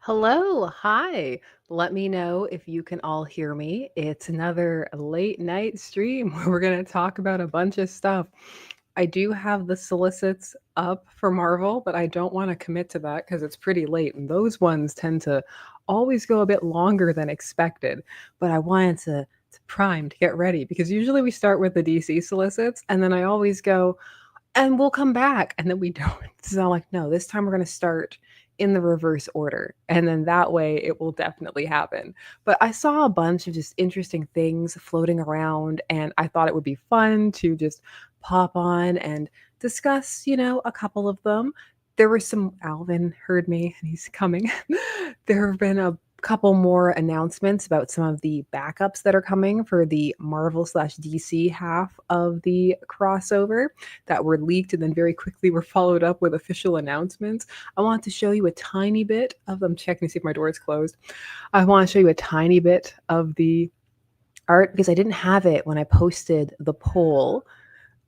Hello, hi. Let me know if you can all hear me. It's another late night stream where we're going to talk about a bunch of stuff. I do have the solicits up for Marvel, but I don't want to commit to that because it's pretty late, and those ones tend to always go a bit longer than expected. But I wanted to prime to get ready because usually we start with the DC solicits, and then I always go, and we'll come back, and then we don't. So I'm like, no, this time we're going to start in the reverse order, and then that way it will definitely happen. But I saw a bunch of just interesting things floating around, and I thought it would be fun to just pop on and discuss, a couple of them. There were some, Alvin heard me and he's coming. There have been a couple more announcements about some of the backups that are coming for the Marvel slash DC half of the crossover that were leaked and then very quickly were followed up with official announcements. I want to show you a tiny bit of them. Checking to see if my door is closed. I want to show you a tiny bit of the art because I didn't have it when I posted the poll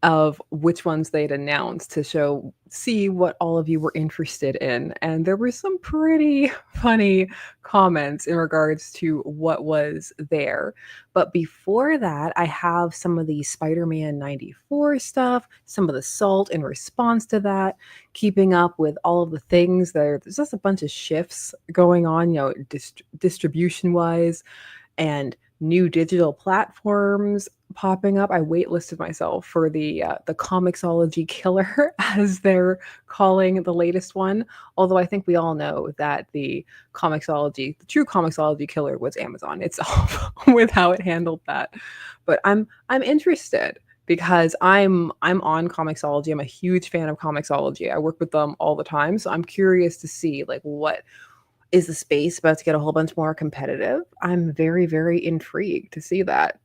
of which ones they'd announced to see what all of you were interested in. And there were some pretty funny comments in regards to what was there. But before that, I have some of the Spider-Man 94 stuff, some of the salt in response to that, keeping up with all of the things there's just a bunch of shifts going on, distribution wise and new digital platforms popping up. I waitlisted myself for the Comixology killer, as they're calling the latest one. Although I think we all know that the true Comixology killer was Amazon itself with how it handled that. But I'm interested because I'm on Comixology. I'm a huge fan of Comixology. I work with them all the time, so I'm curious to see like what is the space about to get a whole bunch more competitive? I'm very, very intrigued to see that.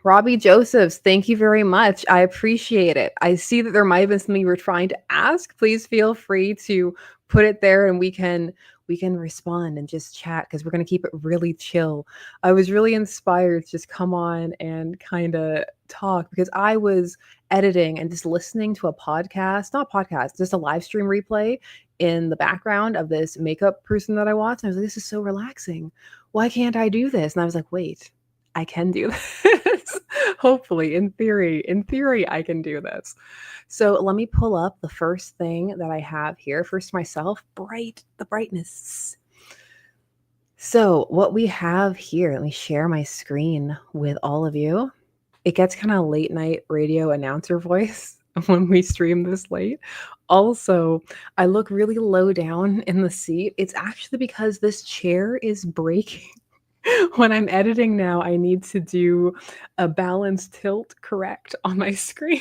Robbie Josephs, thank you very much. I appreciate it. I see that there might have been something you were trying to ask. Please feel free to put it there and we can respond and just chat because we're going to keep it really chill. I was really inspired to just come on and kind of talk because I was editing and just listening to a podcast, not podcast, just a live stream replay in the background of this makeup person that I watched. And I was like, this is so relaxing. Why can't I do this? And I was like, wait, I can do this. Hopefully, in theory, I can do this. So let me pull up the first thing that I have here. First, myself, the brightness. So what we have here, let me share my screen with all of you. It gets kind of late night radio announcer voice when we stream this late. Also, I look really low down in the seat. It's actually because this chair is breaking. When I'm editing now, I need to do a balance tilt correct on my screen.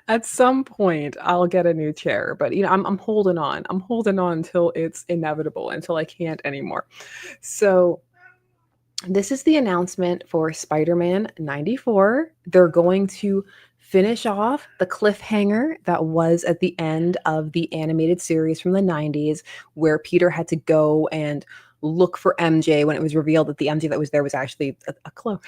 At some point, I'll get a new chair, but I'm holding on. I'm holding on until it's inevitable, until I can't anymore. So this is the announcement for Spider-Man 94. They're going to finish off the cliffhanger that was at the end of the animated series from the 90s, where Peter had to go and look for MJ when it was revealed that the MJ that was there was actually a clone.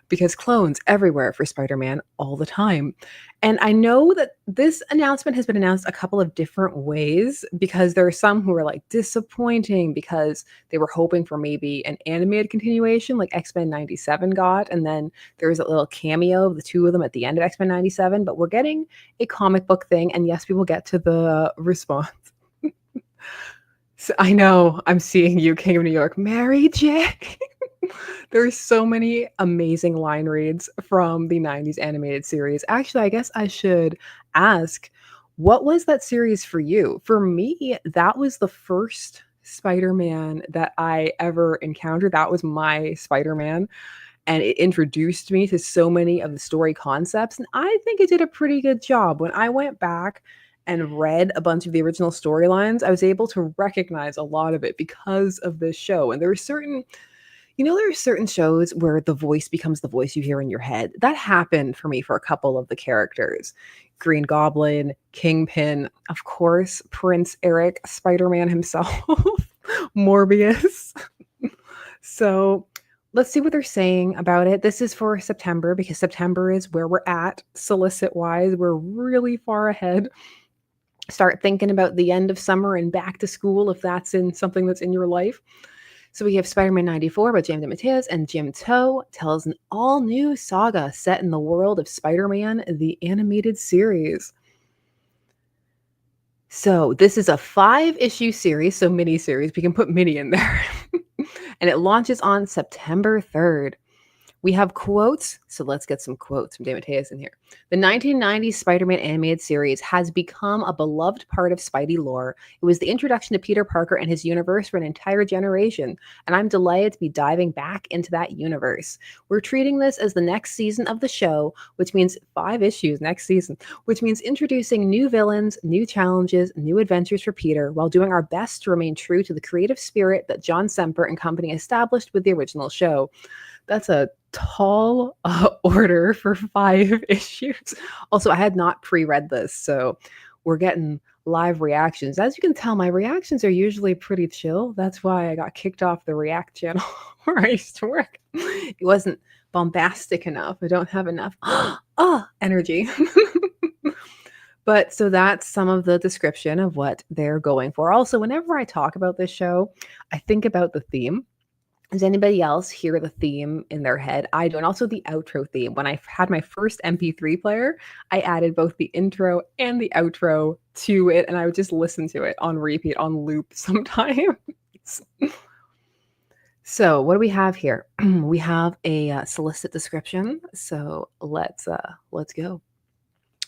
Because clones everywhere for Spider-Man all the time. And I know that this announcement has been announced a couple of different ways because there are some who are like disappointing because they were hoping for maybe an animated continuation like X-Men 97 got. And then there was a little cameo of the two of them at the end of X-Men 97. But we're getting a comic book thing. And yes, we will get to the response. So I know I'm seeing you, King of New York. Mary J. There's so many amazing line reads from the 90s animated series. Actually, I guess I should ask, what was that series for you? For me, that was the first Spider-Man that I ever encountered. That was my Spider-Man. And it introduced me to so many of the story concepts. And I think it did a pretty good job. When I went back and read a bunch of the original storylines, I was able to recognize a lot of it because of this show. And there were there are certain shows where the voice becomes the voice you hear in your head. That happened for me for a couple of the characters. Green Goblin, Kingpin, of course, Prince Eric, Spider-Man himself, Morbius. So let's see what they're saying about it. This is for September because September is where we're at solicit-wise. We're really far ahead. start thinking about the end of summer and back to school if that's in something that's in your life. So we have Spider-Man 94 by James DeMatteis, and Jim Toh tells an all-new saga set in the world of Spider-Man, the animated series. So this is a 5-issue series, so mini-series. We can put mini in there. And it launches on September 3rd. We have quotes, so let's get some quotes from David Hayes in here. The 1990s Spider-Man animated series has become a beloved part of Spidey lore. It was the introduction to Peter Parker and his universe for an entire generation, and I'm delighted to be diving back into that universe. We're treating this as the next season of the show, which means 5 issues next season, which means introducing new villains, new challenges, new adventures for Peter, while doing our best to remain true to the creative spirit that John Semper and company established with the original show. That's a tall order for 5 issues. Also, I had not pre-read this, so we're getting live reactions. As you can tell, my reactions are usually pretty chill. That's why I got kicked off the React channel where I used to work. It wasn't bombastic enough. I don't have enough energy. But so that's some of the description of what they're going for. Also, whenever I talk about this show, I think about the theme. Does anybody else hear the theme in their head? I do. And also the outro theme. When I had my first MP3 player, I added both the intro and the outro to it, and I would just listen to it on repeat, on loop sometimes. So what do we have here? We have a solicit description. So let's go.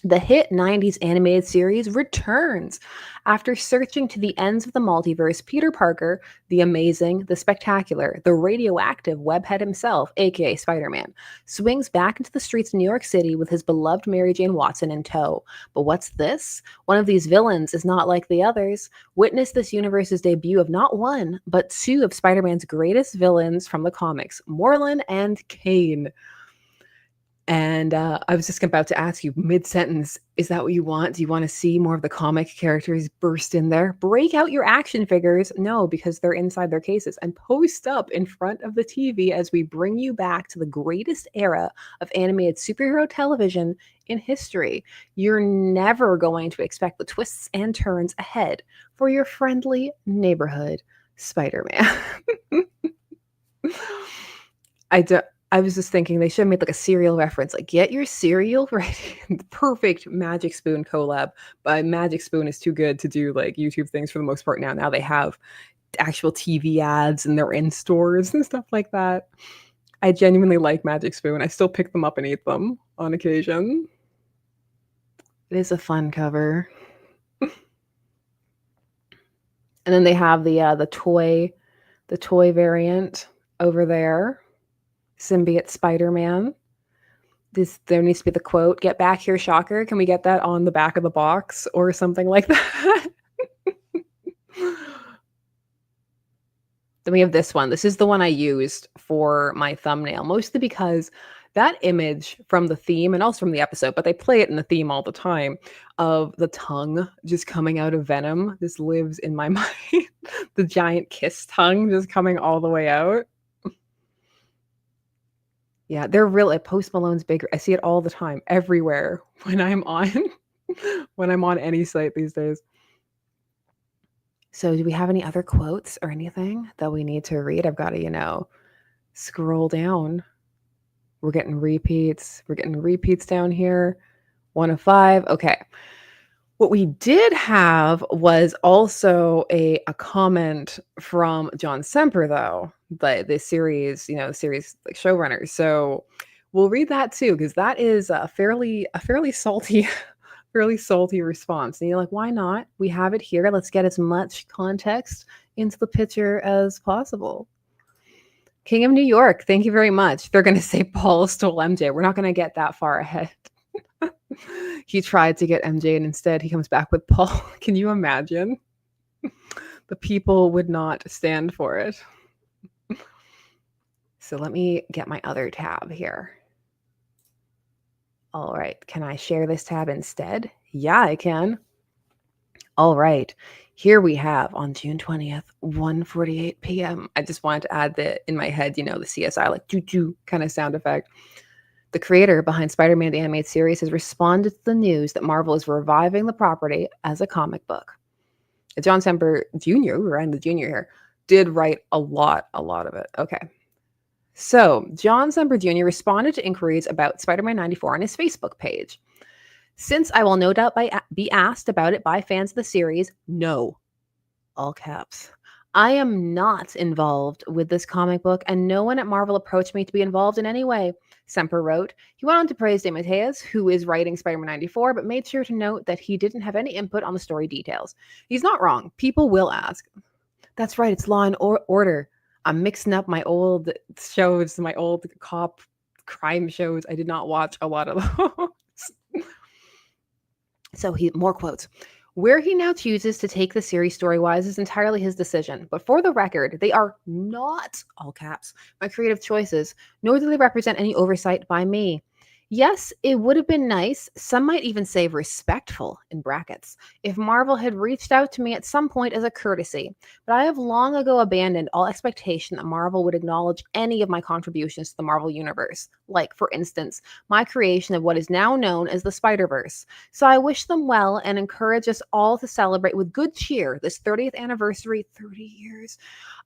The hit 90s animated series returns. After searching to the ends of the multiverse, Peter Parker, the amazing, the spectacular, the radioactive webhead himself, A.K.A. Spider-Man, swings back into the streets of New York City with his beloved Mary Jane Watson in tow. But what's this? One of these villains is not like the others. Witness this universe's debut of not one, but 2 of Spider-Man's greatest villains from the comics, Morlun and Kane. And I was just about to ask you mid-sentence, is that what you want? Do you want to see more of the comic characters burst in there? Break out your action figures. No, because they're inside their cases. And post up in front of the TV as we bring you back to the greatest era of animated superhero television in history. You're never going to expect the twists and turns ahead for your friendly neighborhood Spider-Man. I was just thinking they should have made like a cereal reference, like get your cereal ready. Perfect Magic Spoon collab, but Magic Spoon is too good to do like YouTube things for the most part now. Now they have actual TV ads and they're in stores and stuff like that. I genuinely like Magic Spoon. I still pick them up and eat them on occasion. It is a fun cover. And then they have the toy variant over there. Symbiote Spider-Man. There needs to be the quote, "Get back here, Shocker." Can we get that on the back of the box or something like that? Then we have this one. This is the one I used for my thumbnail, mostly because that image from the theme and also from the episode, but they play it in the theme all the time, of the tongue just coming out of Venom. This lives in my mind. The giant kiss tongue just coming all the way out. Yeah, they're real. Post Malone's bigger. I see it all the time, everywhere when I'm on any site these days. So do we have any other quotes or anything that we need to read? I've got to, scroll down. We're getting repeats. We're getting repeats down here. 1 of 5. Okay. What we did have was also a comment from John Semper, though, the series, series like showrunner. So we'll read that too, because that is a fairly salty, fairly salty response. And you're like, why not? We have it here. Let's get as much context into the picture as possible. King of New York, thank you very much. They're going to say Paul stole MJ. We're not going to get that far ahead. He tried to get MJ and instead he comes back with Paul. Can you imagine? The people would not stand for it. So let me get my other tab here. All right. Can I share this tab instead? Yeah, I can. All right. Here we have on June 20th, 1:48 p.m. I just wanted to add in my head, the CSI like doo-doo kind of sound effect. The creator behind Spider-Man the Animated Series has responded to the news that Marvel is reviving the property as a comic book. John Semper Jr., we're in the junior here, did write a lot of it. Okay. So, John Semper Jr. responded to inquiries about Spider-Man 94 on his Facebook page. Since I will no doubt be asked about it by fans of the series, no, all caps. I am not involved with this comic book, and no one at Marvel approached me to be involved in any way, Semper wrote. He went on to praise DeMatteis, who is writing Spider-Man 94, but made sure to note that he didn't have any input on the story details. He's not wrong. People will ask. That's right, it's Law and Order. I'm mixing up my old shows, my old cop crime shows. I did not watch a lot of those. So more quotes. Where he now chooses to take the series story-wise is entirely his decision. But for the record, they are not, all caps, my creative choices, nor do they represent any oversight by me. Yes, it would have been nice, some might even say respectful, in brackets, if Marvel had reached out to me at some point as a courtesy, but I have long ago abandoned all expectation that Marvel would acknowledge any of my contributions to the Marvel Universe, like, for instance, my creation of what is now known as the Spider-Verse. So I wish them well and encourage us all to celebrate with good cheer this 30th anniversary, 30 years,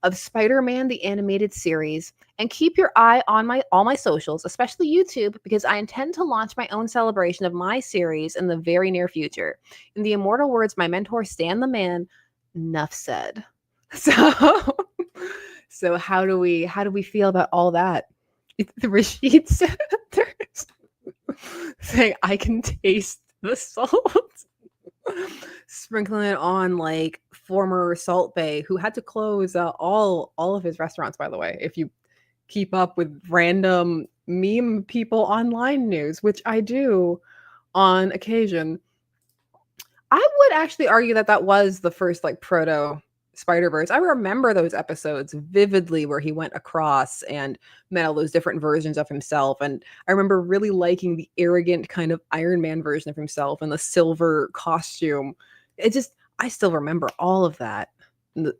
of Spider-Man the Animated Series, and keep your eye on all my socials, especially YouTube, because I intend to launch my own celebration of my series in the very near future. In the immortal words, my mentor Stan the Man, enough said. So how do we feel about all that? The Rashid said saying I can taste the salt. Sprinkling it on like former Salt Bae, who had to close all of his restaurants, by the way, if you keep up with random meme people online news, which I do on occasion. I would actually argue that that was the first like proto Spider-Verse. I remember those episodes vividly where he went across and met all those different versions of himself. And I remember really liking the arrogant kind of Iron Man version of himself and the silver costume. I still remember all of that.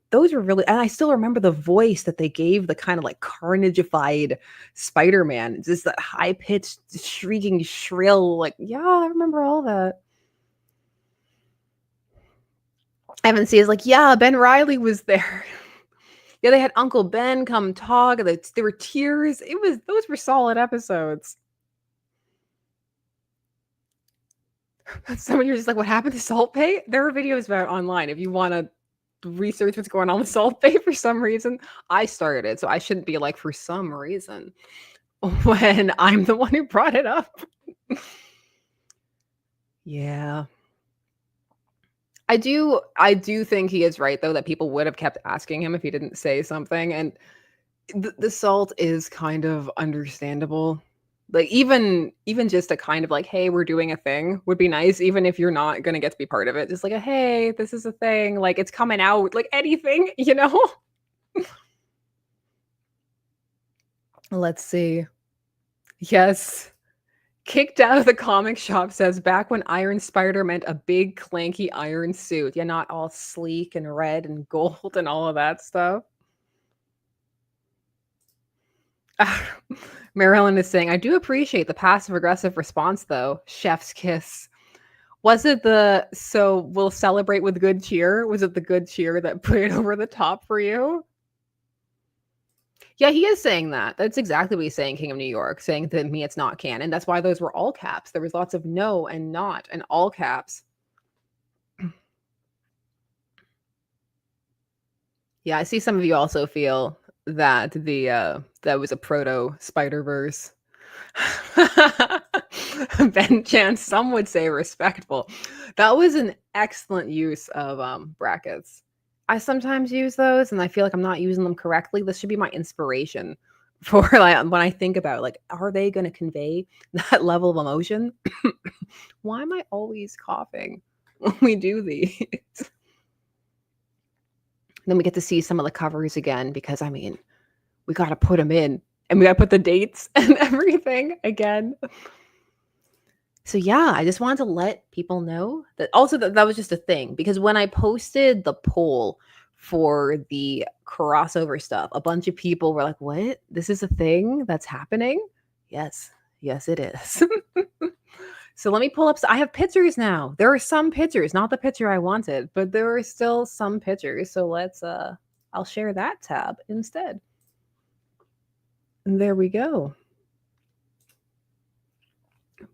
Those were really, and I still remember the voice that they gave the kind of like carnagified Spider-Man, just that high-pitched, shrieking, shrill, like, yeah, I remember all that. Evan C is like, yeah, Ben Reilly was there. Yeah, they had Uncle Ben come talk. There were tears. Those were solid episodes. Somebody was just like, what happened to Salt Bae? There are videos about it online if you want to research what's going on with Salt Bae for some reason. I started it, so I shouldn't be like, for some reason, when I'm the one who brought it up. Yeah. I do think he is right, though, that people would have kept asking him if he didn't say something, and the salt is kind of understandable. Like, even just a kind of like, "Hey, we're doing a thing," would be nice, even if you're not gonna get to be part of it. Just like a, "Hey, this is a thing," like, it's coming out, like, anything, you know? Let's see. Yes. Kicked out of the comic shop says back when Iron Spider meant a big clanky iron suit. Yeah, not all sleek and red and gold and all of that stuff. Marilyn is saying, I do appreciate the passive aggressive response though. Chef's kiss. Was it so we'll celebrate with good cheer? Was it the good cheer that put it over the top for you? Yeah, he is saying that. That's exactly what he's saying, King of New York, saying to me it's not canon. That's why those were all caps. There was lots of no and not and all caps. Yeah, I see some of you also feel that that was a proto Spider-Verse. Ben Chance, some would say respectful. That was an excellent use of brackets. I sometimes use those and I feel like I'm not using them correctly. This should be my inspiration for like when I think about like, are they going to convey that level of emotion? Why am I always coughing when we do these? Then we get to see some of the covers again because I mean, we got to put them in and we got to put the dates and everything again. So yeah, I just wanted to let people know that also that was just a thing because when I posted the poll for the crossover stuff, a bunch of people were like, "What? This is a thing that's happening?" Yes. Yes, it is. So let me pull up. I have pictures now. There are some pictures, not the picture I wanted, but there are still some pictures. So I'll share that tab instead. And there we go.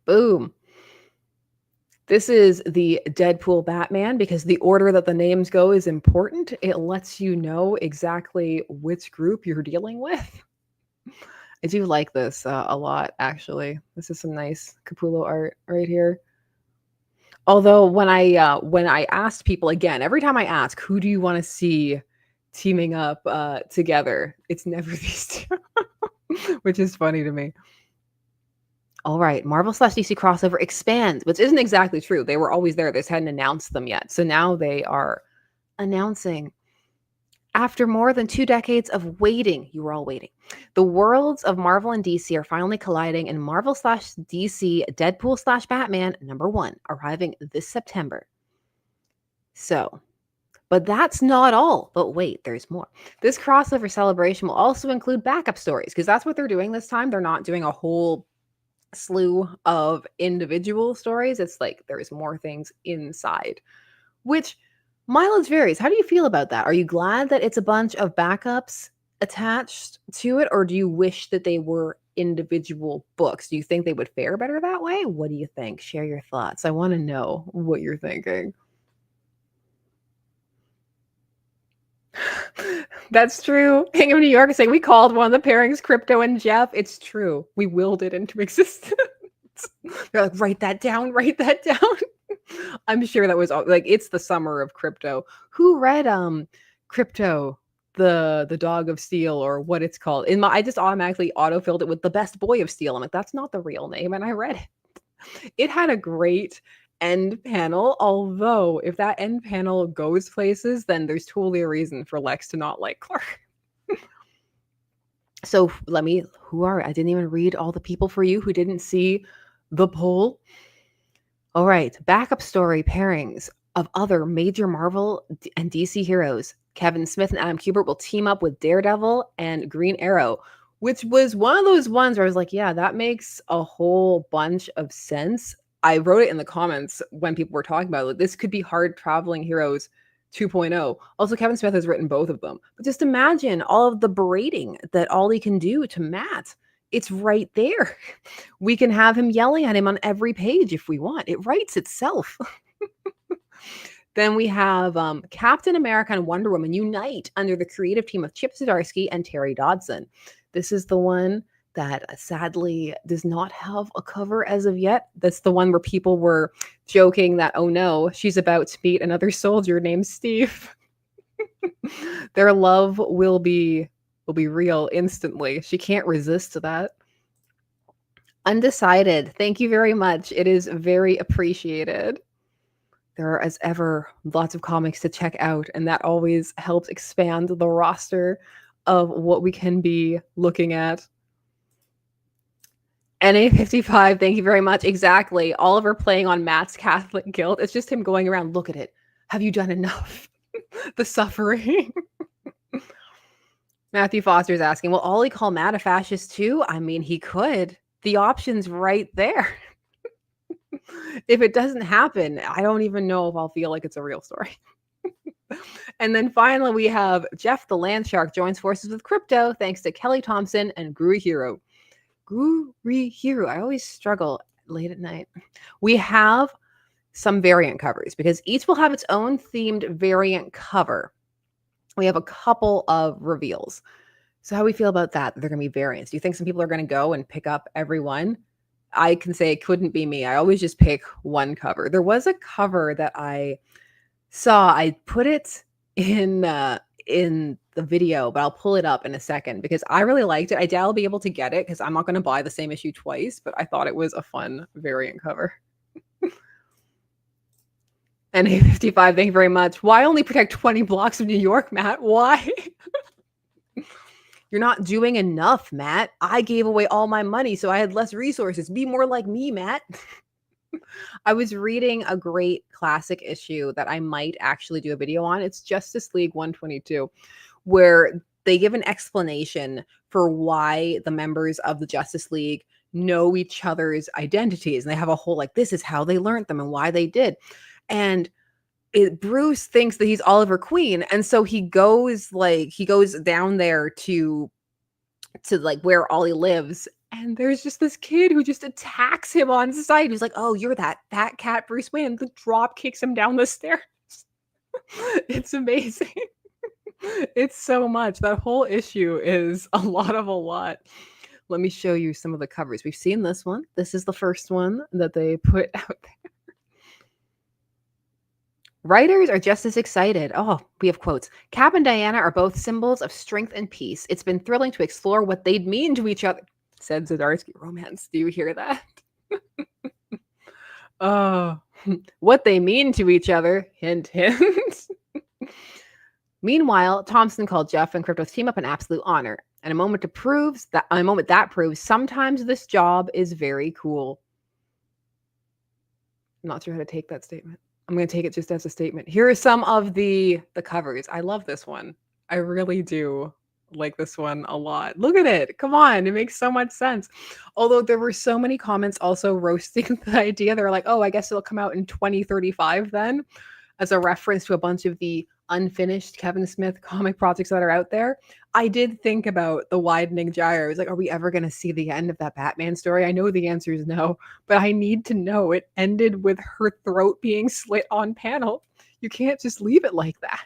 Boom. This is the Deadpool Batman because the order that the names go is important. It lets you know exactly which group you're dealing with. I do like this a lot, actually. This is some nice Capullo art right here. Although when I asked people again, every time I ask, who do you want to see teaming up together, it's never these two, which is funny to me. All right, Marvel/DC crossover expands, which isn't exactly true. They were always there. They just hadn't announced them yet. So now they are announcing. After more than 2 decades of waiting, you were all waiting. The worlds of Marvel and DC are finally colliding in Marvel/DC Deadpool/Batman #1, arriving this September. So, but that's not all. But wait, there's more. This crossover celebration will also include backup stories because that's what they're doing this time. They're not doing a whole slew of individual stories. It's like there's more things inside, which mileage varies. How do you feel about that? Are you glad that it's a bunch of backups attached to it, or do you wish that they were individual books? Do you think they would fare better that way? What do you think? Share your thoughts. I want to know what you're thinking. That's true. Hang of New York is saying we called one of the pairings Crypto and Jeff. It's true. We willed it into existence. They're like, write that down, write that down. I'm sure that was like it's the summer of crypto. Who read Crypto, the Dog of Steel, or what it's called? I just automatically autofilled it with the Best Boy of Steel. I'm like, that's not the real name, and I read it. It had a great end panel, although if that end panel goes places, then there's totally a reason for Lex to not like Clark. So I didn't even read all the people for you who didn't see the poll. All right, backup story pairings of other major Marvel and DC heroes. Kevin Smith and Adam Kubert will team up with Daredevil and Green Arrow, which was one of those ones where I was like, yeah, that makes a whole bunch of sense. I wrote it in the comments when people were talking about it. Like, this could be Hard Traveling Heroes 2.0. Also, Kevin Smith has written both of them. But just imagine all of the berating that Ollie can do to Matt. It's right there. We can have him yelling at him on every page if we want. It writes itself. Then we have Captain America and Wonder Woman unite under the creative team of Chip Zdarsky and Terry Dodson. This is the one that sadly does not have a cover as of yet. That's the one where people were joking that, oh no, she's about to meet another soldier named Steve. Their love will be real instantly. She can't resist that. Undecided. Thank you very much. It is very appreciated. There are, as ever, lots of comics to check out, and that always helps expand the roster of what we can be looking at. NA55, thank you very much. Exactly. Oliver playing on Matt's Catholic guilt. It's just him going around, look at it. Have you done enough? The suffering. Matthew Foster's asking, will Ollie call Matt a fascist too? I mean, he could. The option's right there. If it doesn't happen, I don't even know if I'll feel like it's a real story. And then finally, we have Jeff the Land Shark joins forces with Crypto thanks to Kelly Thompson and Guri Hero. Guri Hero. I always struggle late at night. We have some variant covers because each will have its own themed variant cover. We have a couple of reveals. So how do we feel about that? They're going to be variants. Do you think some people are going to go and pick up every one? I can say it couldn't be me. I always just pick one cover. There was a cover that I saw. I put it in the video, but I'll pull it up in a second because I really liked it. I doubt I'll be able to get it because I'm not going to buy the same issue twice, but I thought it was a fun variant cover. And A55, thank you very much. Why only protect 20 blocks of New York, Matt? Why? You're not doing enough, Matt. I gave away all my money, so I had less resources. Be more like me, Matt. I was reading a great classic issue that I might actually do a video on. It's Justice League 122, where they give an explanation for why the members of the Justice League know each other's identities, and they have a whole like this is how they learned them and why they did. And Bruce thinks that he's Oliver Queen, and so he goes down there to like where Ollie lives, and there's just this kid who just attacks him on sight. He's like, "Oh, you're that fat cat Bruce Wayne," and the drop kicks him down the stairs. It's amazing. It's so much. That whole issue is a lot. Let me show you some of the covers. We've seen this one. This is the first one that they put out there. Writers are just as excited. Oh, we have quotes. Cap and Diana are both symbols of strength and peace. It's been thrilling to explore what they'd mean to each other, said Zdarsky. Romance. Do you hear that? Oh, what they mean to each other. Hint, hint. Meanwhile, Thompson called Jeff and Krypto's team up an absolute honor. And a moment that proves sometimes this job is very cool. I'm not sure how to take that statement. I'm going to take it just as a statement. Here are some of the covers. I love this one. I really do like this one a lot. Look at it. Come on. It makes so much sense. Although there were so many comments also roasting the idea. They're like, oh, I guess it'll come out in 2035 then, as a reference to a bunch of the unfinished Kevin Smith comic projects that are out there. I did think about the widening gyre. I was like, are we ever going to see the end of that Batman story? I know the answer is no, but I need to know it ended with her throat being slit on panel. You can't just leave it like that.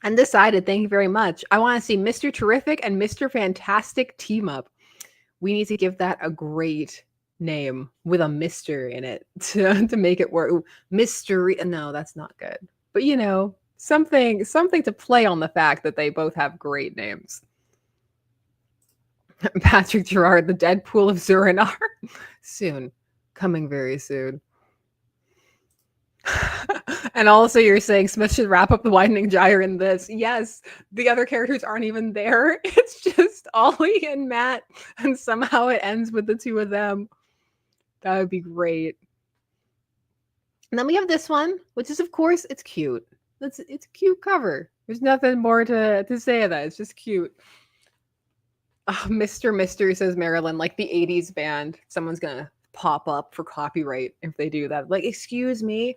Undecided, thank you very much. I want to see Mr. Terrific and Mr. Fantastic team up. We need to give that a great name with a Mr. in it to make it work. Ooh, mystery. No, that's not good. But you know, something to play on the fact that they both have great names. Patrick Gerard, the Deadpool of Zurinar. Soon. Coming very soon. And also you're saying Smith should wrap up the widening gyre in this. Yes, the other characters aren't even there. It's just Ollie and Matt, and somehow it ends with the two of them. That would be great. And then we have this one, which is, of course, it's cute. It's a cute cover. There's nothing more to say of that. It's just cute. Mr. says Marilyn, like the 80s band. Someone's going to pop up for copyright if they do that. Like, excuse me,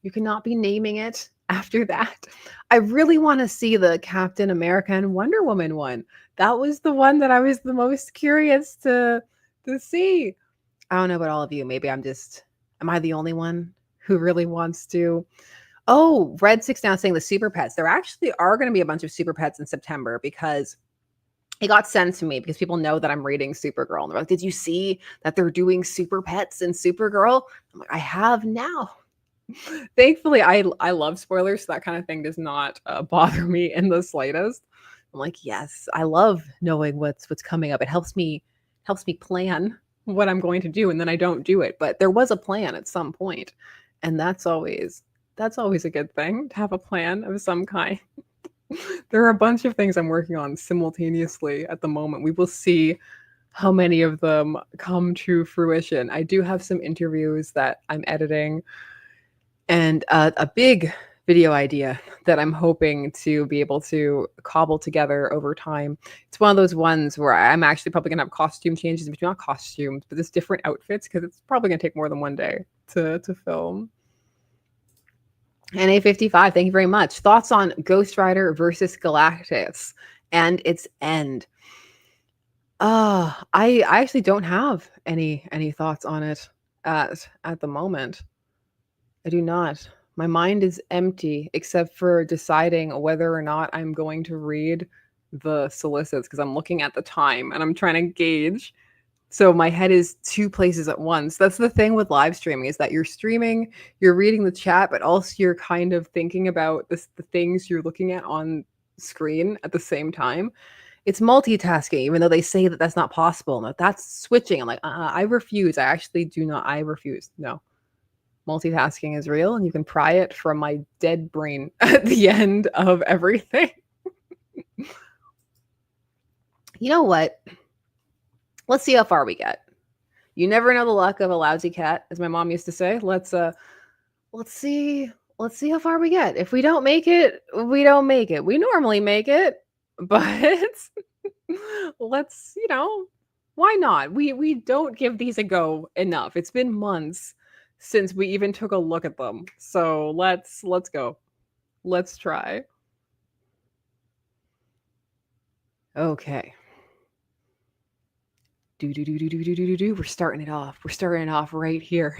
you cannot be naming it after that. I really want to see the Captain America and Wonder Woman one. That was the one that I was the most curious to see. I don't know about all of you. Maybe am I the only one who really wants to? Oh, Red Six now saying the Super Pets. There actually are going to be a bunch of Super Pets in September because it got sent to me because people know that I'm reading Supergirl. And they're like, did you see that they're doing Super Pets in Supergirl? I'm like, I have now. Thankfully, I love spoilers, so that kind of thing does not bother me in the slightest. I'm like, yes, I love knowing what's coming up. It helps me plan what I'm going to do, and then I don't do it. But there was a plan at some point, and that's always a good thing to have a plan of some kind. There are a bunch of things I'm working on simultaneously at the moment. We will see how many of them come to fruition. I do have some interviews that I'm editing, and a big video idea that I'm hoping to be able to cobble together over time. It's one of those ones where I'm actually probably gonna have costume changes in between, not costumes, but just different outfits, because it's probably gonna take more than one day to film. NA55, thank you very much. Thoughts on Ghost Rider versus Galactus and its end? I actually don't have any thoughts on it at the moment. I do not. My mind is empty except for deciding whether or not I'm going to read the solicits, because I'm looking at the time and I'm trying to gauge. So my head is two places at once. That's the thing with live streaming, is that you're streaming, you're reading the chat, but also you're kind of thinking about the things you're looking at on screen at the same time. It's multitasking, even though they say that that's not possible. No, that's switching. I'm like, I refuse. I actually do not. I refuse. No. Multitasking is real, and you can pry it from my dead brain at the end of everything. You know what? Let's see how far we get. You never know the luck of a lousy cat, as my mom used to say. Let's see how far we get. If we don't make it, we don't make it. We normally make it, but Let's, why not? We don't give these a go enough. It's been months since we even took a look at them. So let's go. Let's try. Okay. Do. We're starting it off. We're starting it off right here.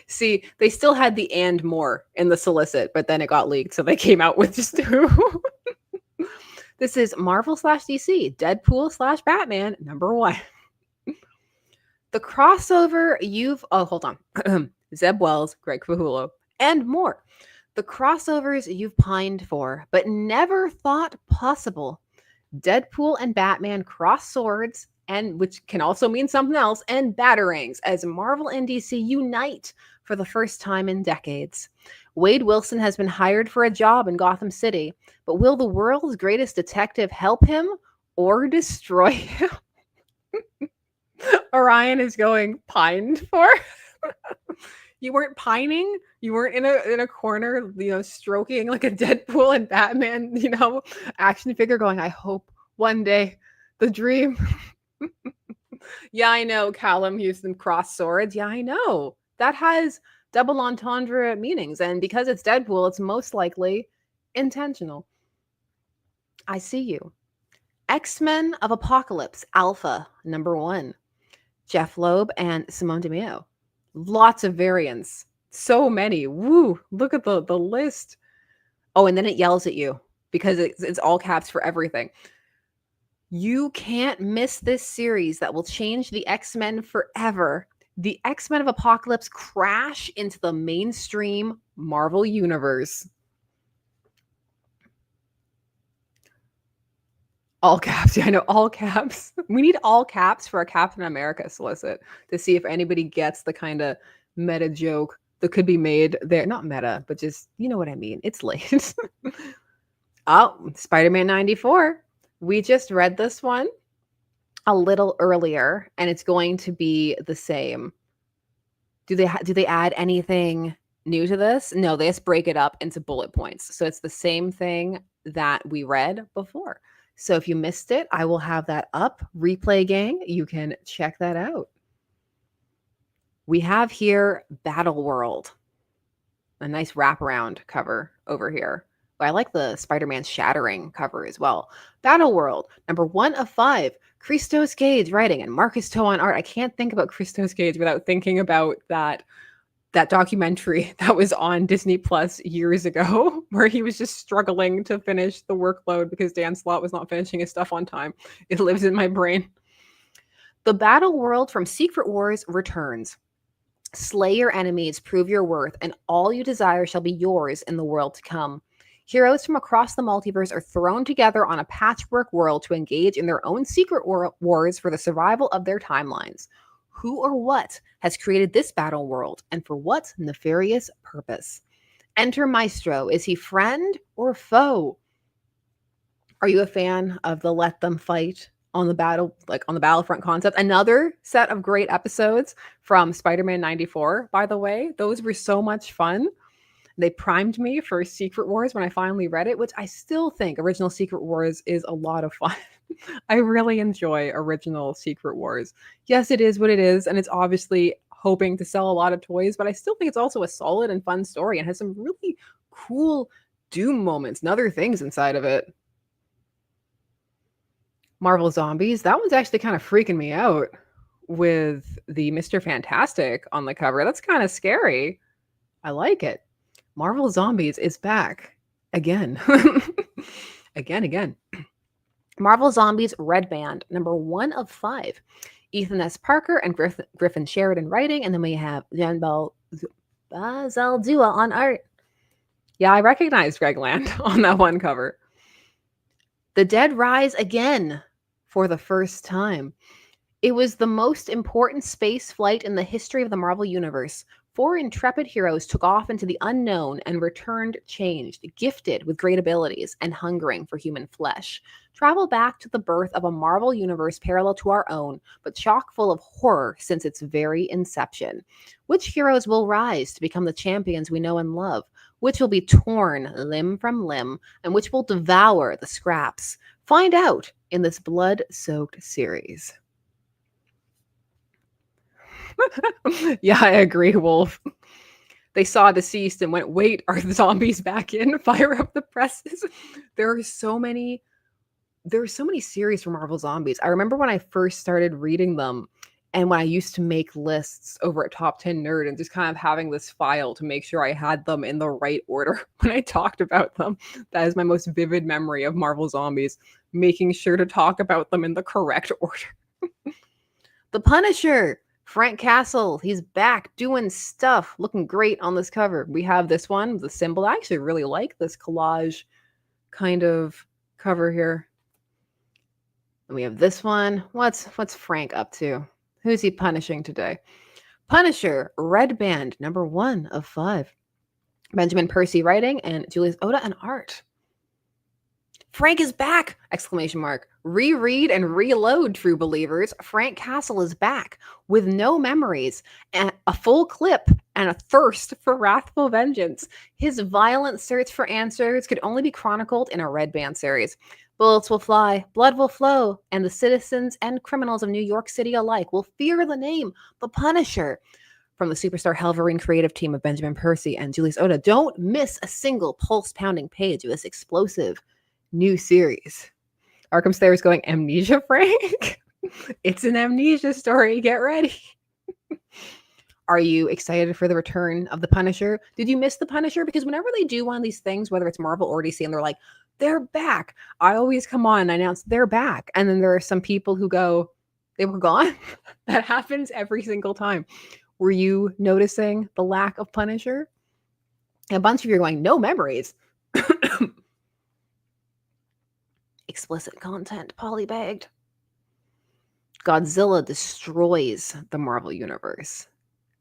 See, they still had the and more in the solicit, but then it got leaked, so they came out with just two. This is Marvel slash DC, Deadpool slash Batman, #1. The crossover hold on. Zeb Wells, Greg Fahulo, and more. The crossovers you've pined for, but never thought possible. Deadpool and Batman cross swords, and which can also mean something else, and batarangs as Marvel and DC unite for the first time in decades. Wade Wilson has been hired for a job in Gotham City, but will the world's greatest detective help him or destroy him? Orion is going pined for. You weren't pining. You weren't in a corner, stroking like a Deadpool and Batman, action figure, going, "I hope one day the dream." Yeah, I know. Callum used them cross swords. Yeah, I know. That has double entendre meanings, and because it's Deadpool, it's most likely intentional. I see you. X-Men of Apocalypse Alpha #1. Jeff Loeb and Simone DeMeo. Lots of variants. So many. Woo. Look at the list. Oh, and then it yells at you because it's all caps for everything. You can't miss this series that will change the X-Men forever. The X-Men of Apocalypse crash into the mainstream Marvel universe. All caps. Yeah, I know, all caps. We need all caps for a Captain America solicit to see if anybody gets the kind of meta joke that could be made there. Not meta, but just, you know what I mean. It's late. Oh, Spider-Man 94. We just read this one a little earlier, and it's going to be the same. Do they add anything new to this? No, they just break it up into bullet points. So it's the same thing that we read before. So if you missed it, I will have that up. Replay gang, you can check that out. We have here Battle World. A nice wraparound cover over here. I like the Spider-Man Shattering cover as well. Battle World, #1 of 5. Christos Gage writing and Marcus Toe on art. I can't think about Christos Gage without thinking about that documentary that was on Disney Plus years ago, where he was just struggling to finish the workload because Dan Slott was not finishing his stuff on time. It lives in my brain. The Battle World from Secret Wars returns. Slay your enemies, prove your worth, and all you desire shall be yours in the world to come. Heroes from across the multiverse are thrown together on a patchwork world to engage in their own secret wars for the survival of their timelines. Who or what has created this battle world, and for what nefarious purpose? Enter Maestro. Is he friend or foe? Are you a fan of the let them fight on the battlefront concept? Another set of great episodes from Spider-Man 94, by the way. Those were so much fun. They primed me for Secret Wars when I finally read it, which I still think original Secret Wars is a lot of fun. I really enjoy original Secret Wars. Yes, it is what it is, and it's obviously hoping to sell a lot of toys, but I still think it's also a solid and fun story and has some really cool Doom moments and other things inside of it. Marvel Zombies, that one's actually kind of freaking me out with the Mr. Fantastic on the cover. That's kind of scary. I like it. Marvel Zombies is back again. again. Marvel Zombies Red Band, #1 of 5. Ethan S. Parker and Griffin Sheridan writing, and then we have Jan Bazaldua on art. Yeah, I recognized Greg Land on that one cover. The Dead rise again for the first time. It was the most important space flight in the history of the Marvel Universe. 4 intrepid heroes took off into the unknown and returned changed, gifted with great abilities and hungering for human flesh. Travel back to the birth of a Marvel Universe parallel to our own, but chock full of horror since its very inception. Which heroes will rise to become the champions we know and love? Which will be torn limb from limb, and which will devour the scraps? Find out in this blood-soaked series. Yeah, I agree, Wolf. They saw deceased and went, wait, are the zombies back in? Fire up the presses. There are so many series for Marvel Zombies. I remember when I first started reading them and when I used to make lists over at Top 10 Nerd and just kind of having this file to make sure I had them in the right order when I talked about them. That is my most vivid memory of Marvel Zombies, making sure to talk about them in the correct order. The Punisher, Frank Castle, he's back doing stuff, looking great on this cover. We have this one, the symbol. I actually really like this collage kind of cover here. And we have this one. What's Frank up to? Who's he punishing today? Punisher, Red Band, number 1 of 5. Benjamin Percy writing and Julius Oda and art. Frank is back! Exclamation mark. Reread and reload, true believers. Frank Castle is back with no memories, and a full clip, and a thirst for wrathful vengeance. His violent search for answers could only be chronicled in a Red Band series. Bullets will fly, blood will flow, and the citizens and criminals of New York City alike will fear the name, the Punisher. From the superstar Helverine creative team of Benjamin Percy and Julius Oda, don't miss a single pulse-pounding page of this explosive new series. Arkham Slayer is going, Amnesia, Frank? It's an amnesia story. Get ready. Are you excited for the return of the Punisher? Did you miss the Punisher? Because whenever they do one of these things, whether it's Marvel or DC, and they're like, they're back, I always come on and announce they're back. And then there are some people who go, they were gone. That happens every single time. Were you noticing the lack of Punisher? A bunch of you are going, no memories. Explicit content, polybagged. Godzilla destroys the Marvel Universe.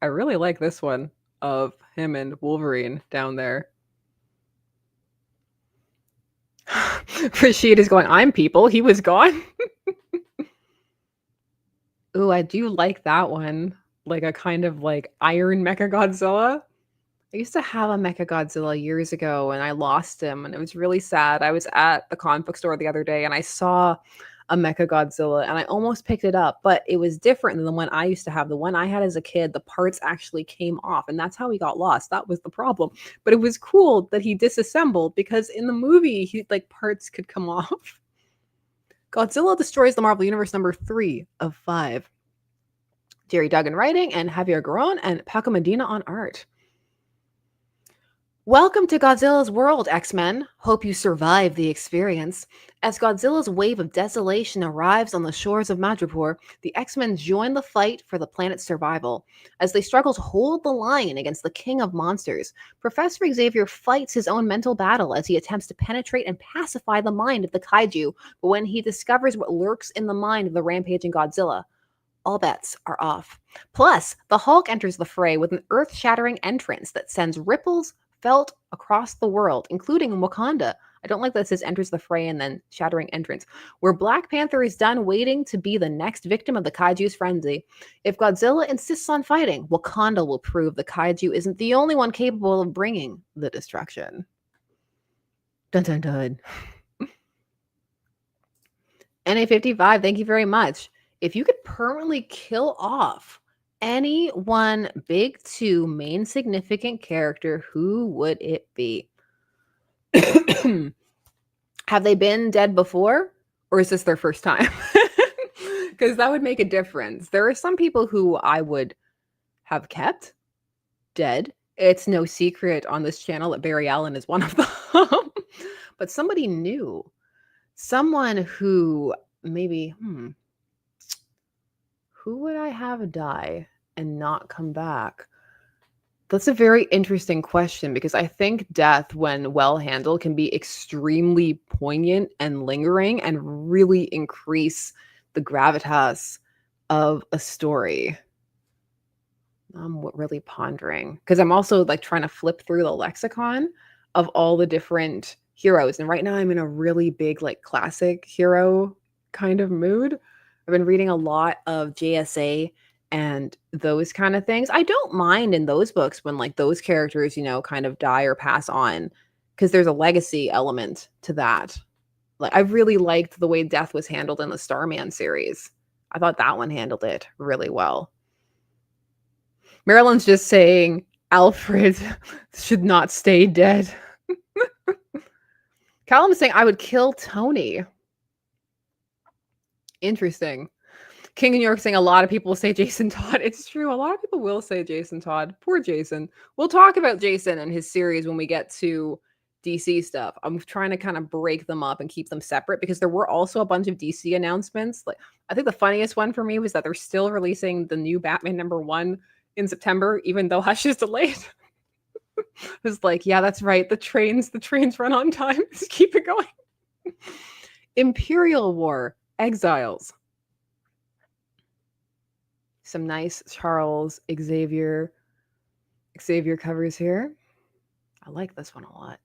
I really like this one of him and Wolverine down there. Rashid is going, I'm people. He was gone. Ooh, I do like that one. Like a kind of like Iron Mechagodzilla. I used to have a Mechagodzilla years ago and I lost him and it was really sad. I was at the comic book store the other day and I saw a Mechagodzilla and I almost picked it up, but it was different than the one I used to have. The one I had as a kid, the parts actually came off and that's how he got lost. That was the problem. But it was cool that he disassembled because in the movie, parts could come off. Godzilla destroys the Marvel Universe, number 3 of 5. Jerry Duggan writing and Javier Garron and Paco Medina on art. Welcome to Godzilla's world, X-Men. Hope you survive the experience. As Godzilla's wave of desolation arrives on the shores of Madripoor, the X-Men join the fight for the planet's survival. As they struggle to hold the line against the king of monsters, Professor Xavier fights his own mental battle as he attempts to penetrate and pacify the mind of the kaiju, but when he discovers what lurks in the mind of the rampaging Godzilla, all bets are off. Plus, the Hulk enters the fray with an earth-shattering entrance that sends ripples felt across the world, including Wakanda. I don't like that it says enters the fray and then shattering entrance. Where Black Panther is done waiting to be the next victim of the kaiju's frenzy. If Godzilla insists on fighting, Wakanda will prove the kaiju isn't the only one capable of bringing the destruction. Dun dun dun. NA55, thank you very much. If you could permanently kill off any one big 2 main significant character, who would it be? Have they been dead before? Or is this their first time? Because that would make a difference. There are some people who I would have kept dead. It's no secret on this channel that Barry Allen is one of them. But somebody new. Someone who maybe, who would I have die and not come back? That's a very interesting question because I think death, when well handled, can be extremely poignant and lingering and really increase the gravitas of a story. I'm really pondering because I'm also like trying to flip through the lexicon of all the different heroes. And right now I'm in a really big like classic hero kind of mood. I've been reading a lot of JSA and those kind of things. I don't mind in those books when like those characters, kind of die or pass on because there's a legacy element to that. Like, I really liked the way death was handled in the Starman series. I thought that one handled it really well. Marilyn's just saying Alfred should not stay dead. Callum's saying I would kill Tony. Interesting. King in New York saying a lot of people say Jason Todd. It's true. A lot of people will say Jason Todd. Poor Jason. We'll talk about Jason and his series when we get to DC stuff. I'm trying to kind of break them up and keep them separate because there were also a bunch of DC announcements. Like, I think the funniest one for me was that they're still releasing the new Batman #1 in September, even though Hush is delayed. It was like, yeah, that's right. The trains run on time. Just keep it going. Imperial War, Exiles. Some nice Charles Xavier covers here. I like this one a lot.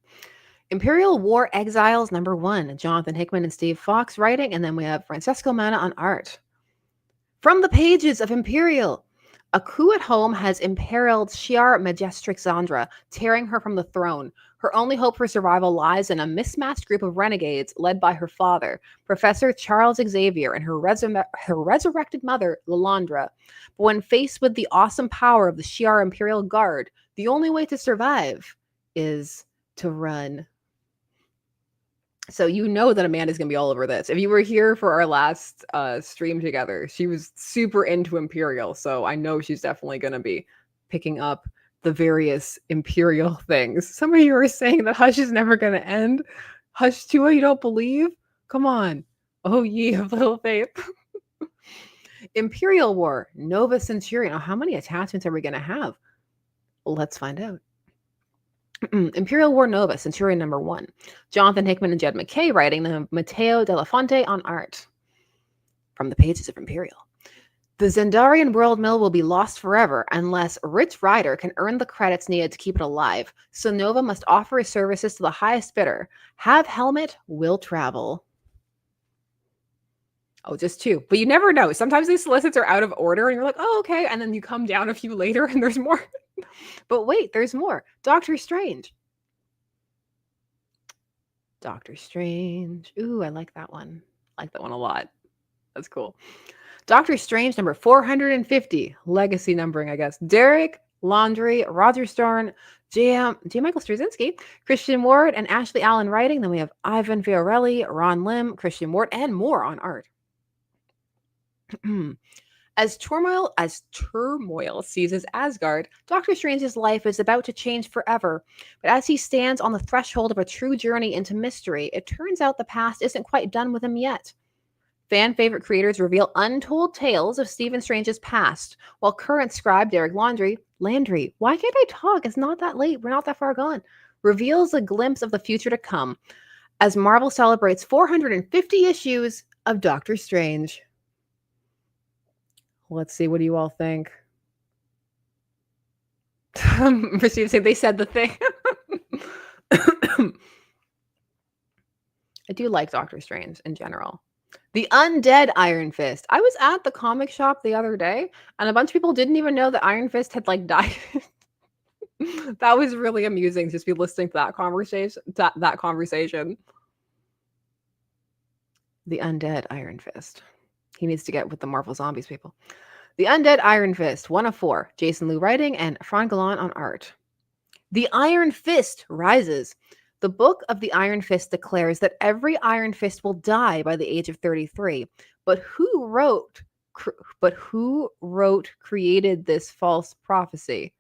Imperial War Exiles #1, Jonathan Hickman and Steve Fox writing, and then we have Francesco Manna on art. From the pages of Imperial, a coup at home has imperiled Shiar Majestrix Zandra, tearing her from the throne. Her only hope for survival lies in a mismatched group of renegades led by her father, Professor Charles Xavier, and her resurrected mother, Lilandra. But when faced with the awesome power of the Shiar Imperial Guard, the only way to survive is to run. So you know that Amanda's going to be all over this. If you were here for our last stream together, she was super into Imperial. So I know she's definitely going to be picking up the various Imperial things. Some of you are saying that Hush is never going to end. Hush 2, you don't believe? Come on. Oh, ye of little faith. Imperial War, Nova Centurion. Oh, how many attachments are we going to have? Let's find out. Imperial War Nova, Centurion #1. Jonathan Hickman and Jed McKay writing, the Matteo Della Fonte on art. From the pages of Imperial. The Zendarian world mill will be lost forever unless Rich Rider can earn the credits needed to keep it alive. So Nova must offer his services to the highest bidder. Have helmet, will travel. Oh, just 2. But you never know. Sometimes these solicits are out of order and you're like, oh, okay. And then you come down a few later and there's more. But wait, there's more. Doctor Strange. Doctor Strange. Ooh, I like that one. I like that one a lot. That's cool. Doctor Strange number 450. Legacy numbering, I guess. Derek Laundrie, Roger Stern, J. Michael Straczynski, Christian Ward, and Ashley Allen writing. Then we have Ivan Fiorelli, Ron Lim, Christian Ward, and more on art. As turmoil seizes Asgard, Doctor Strange's life is about to change forever. But as he stands on the threshold of a true journey into mystery, it turns out the past isn't quite done with him yet. Fan favorite creators reveal untold tales of Stephen Strange's past, while current scribe Derek Landry, why can't I talk? It's not that late. We're not that far gone. Reveals a glimpse of the future to come as Marvel celebrates 450 issues of Doctor Strange. Let's see. What do you all think? Received saying they said the thing. I do like Doctor Strange in general. The Undead Iron Fist. I was at the comic shop the other day, and a bunch of people didn't even know that Iron Fist had like died. That was really amusing to just be listening to that conversation. The Undead Iron Fist. He needs to get with the Marvel Zombies people. The Undead Iron Fist, 1 of 4. Jason Liu writing and Fran Gallant on art. The Iron Fist rises. The book of the Iron Fist declares that every Iron Fist will die by the age of 33. But who created this false prophecy?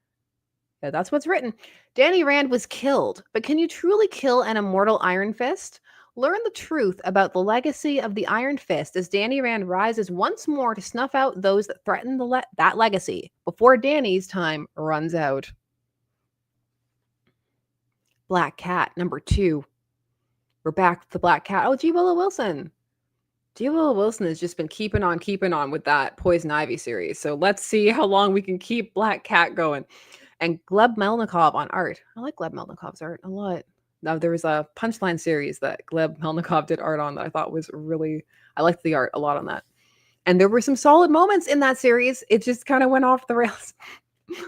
Yeah, that's what's written. Danny Rand was killed, but can you truly kill an immortal Iron Fist? Learn the truth about the legacy of the Iron Fist as Danny Rand rises once more to snuff out those that threaten that legacy before Danny's time runs out. Black Cat, number 2. We're back with the Black Cat. Oh, G. Willow Wilson. G. Willow Wilson has just been keeping on with that Poison Ivy series. So let's see how long we can keep Black Cat going. And Gleb Melnikov on art. I like Gleb Melnikov's art a lot. Now, there was a Punchline series that Gleb Melnikov did art on that I thought was I liked the art a lot on that. And there were some solid moments in that series. It just kind of went off the rails.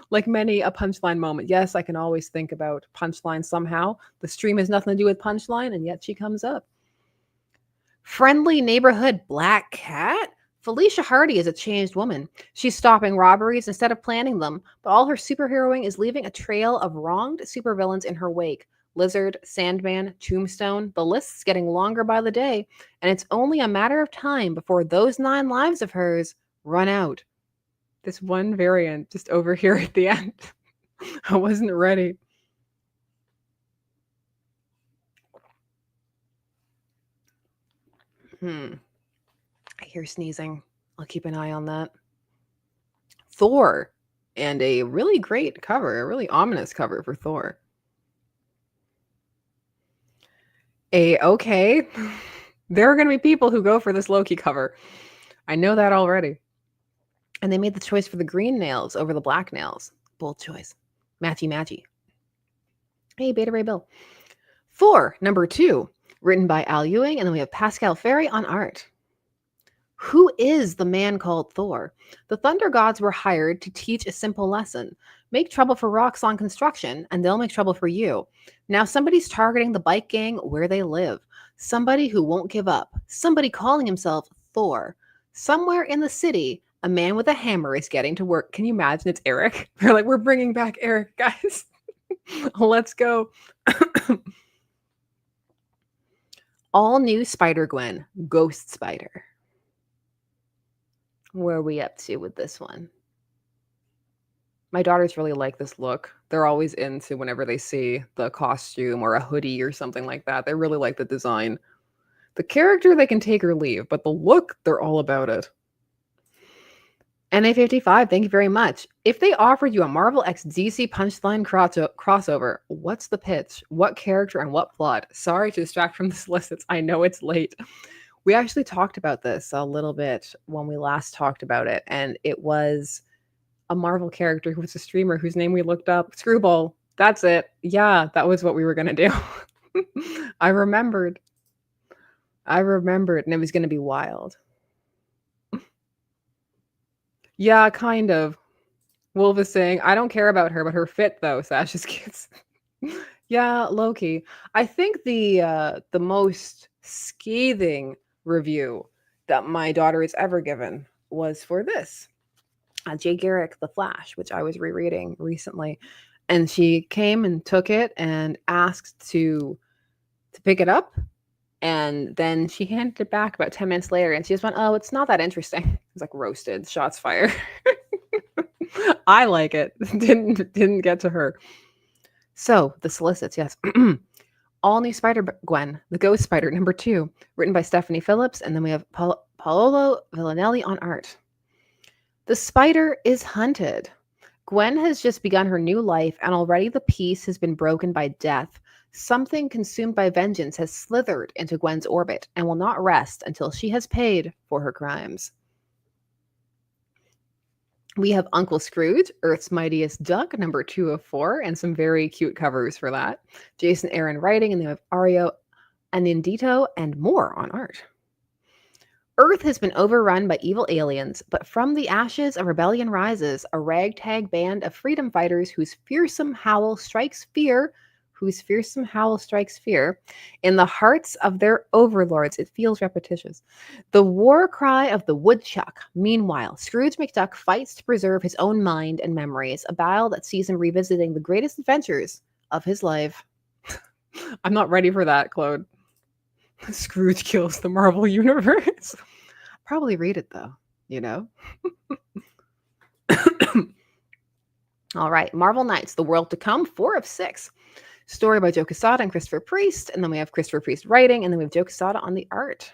Like many a Punchline moment. Yes, I can always think about Punchline somehow. The stream has nothing to do with Punchline, and yet she comes up. Friendly neighborhood black cat? Felicia Hardy is a changed woman. She's stopping robberies instead of planning them, but all her superheroing is leaving a trail of wronged supervillains in her wake. Lizard, Sandman, Tombstone, the list's getting longer by the day, and it's only a matter of time before those 9 lives of hers run out. This one variant just over here at the end. I wasn't ready. I hear sneezing. I'll keep an eye on that. Thor, and a really great cover, a really ominous cover for Thor. Okay. There are going to be people who go for this Loki cover. I know that already. And they made the choice for the green nails over the black nails. Bold choice. Matchy matchy. Hey, Beta Ray Bill. Thor, number 2, written by Al Ewing, and then we have Pascal Ferry on art. Who is the man called Thor? The thunder gods were hired to teach a simple lesson. Make trouble for rocks on construction, and they'll make trouble for you. Now somebody's targeting the bike gang where they live. Somebody who won't give up. Somebody calling himself Thor. Somewhere in the city, a man with a hammer is getting to work. Can you imagine? It's Eric. They're like, we're bringing back Eric, guys. Let's go. All new Spider-Gwen, Ghost Spider. Where are we up to with this one? My daughters really like this look. They're always into whenever they see the costume or a hoodie or something like that. They really like the design. The character they can take or leave, but the look, they're all about it. NA55, thank you very much. If they offered you a Marvel x DC Punchline crossover, what's the pitch? What character and what plot? Sorry to distract from the solicits. I know it's late. We actually talked about this a little bit when we last talked about it, and it was a Marvel character who was a streamer whose name we looked up. Screwball. That's it. Yeah, that was what we were going to do. I remembered, and it was going to be wild. Yeah, kind of. Wolf is saying, I don't care about her, but her fit, though, Sasha's kids. Yeah, Loki. I think the most scathing review that my daughter has ever given was for this. Jay Garrick, The Flash, which I was rereading recently. And she came and took it and asked to pick it up. And then she handed it back about 10 minutes later and she just went, oh, it's not that interesting. It's like roasted, shots fired. I like it. Didn't get to her. So the Solicits, yes. All new Spider-Gwen, the Ghost Spider, number 2, written by Stephanie Phillips. And then we have Paolo Villanelli on art. The spider is hunted. Gwen has just begun her new life, and already the peace has been broken by death. Something consumed by vengeance has slithered into Gwen's orbit and will not rest until she has paid for her crimes. We have Uncle Scrooge, Earth's Mightiest Duck, number 2 of 4, and some very cute covers for that. Jason Aaron writing, and they have Ario Anindito and more on art. Earth has been overrun by evil aliens, but from the ashes a rebellion rises, a ragtag band of freedom fighters whose fearsome howl strikes fear in the hearts of their overlords. It feels repetitious. The war cry of the woodchuck. Meanwhile, Scrooge McDuck fights to preserve his own mind and memories, a battle that sees him revisiting the greatest adventures of his life. I'm not ready for that, Claude. Scrooge kills the Marvel Universe. Probably read it though, you know? All right, Marvel Knights, The World to Come, 4 of 6. Story by Joe Quesada and Christopher Priest, and then we have Christopher Priest writing, and then we have Joe Quesada on the art.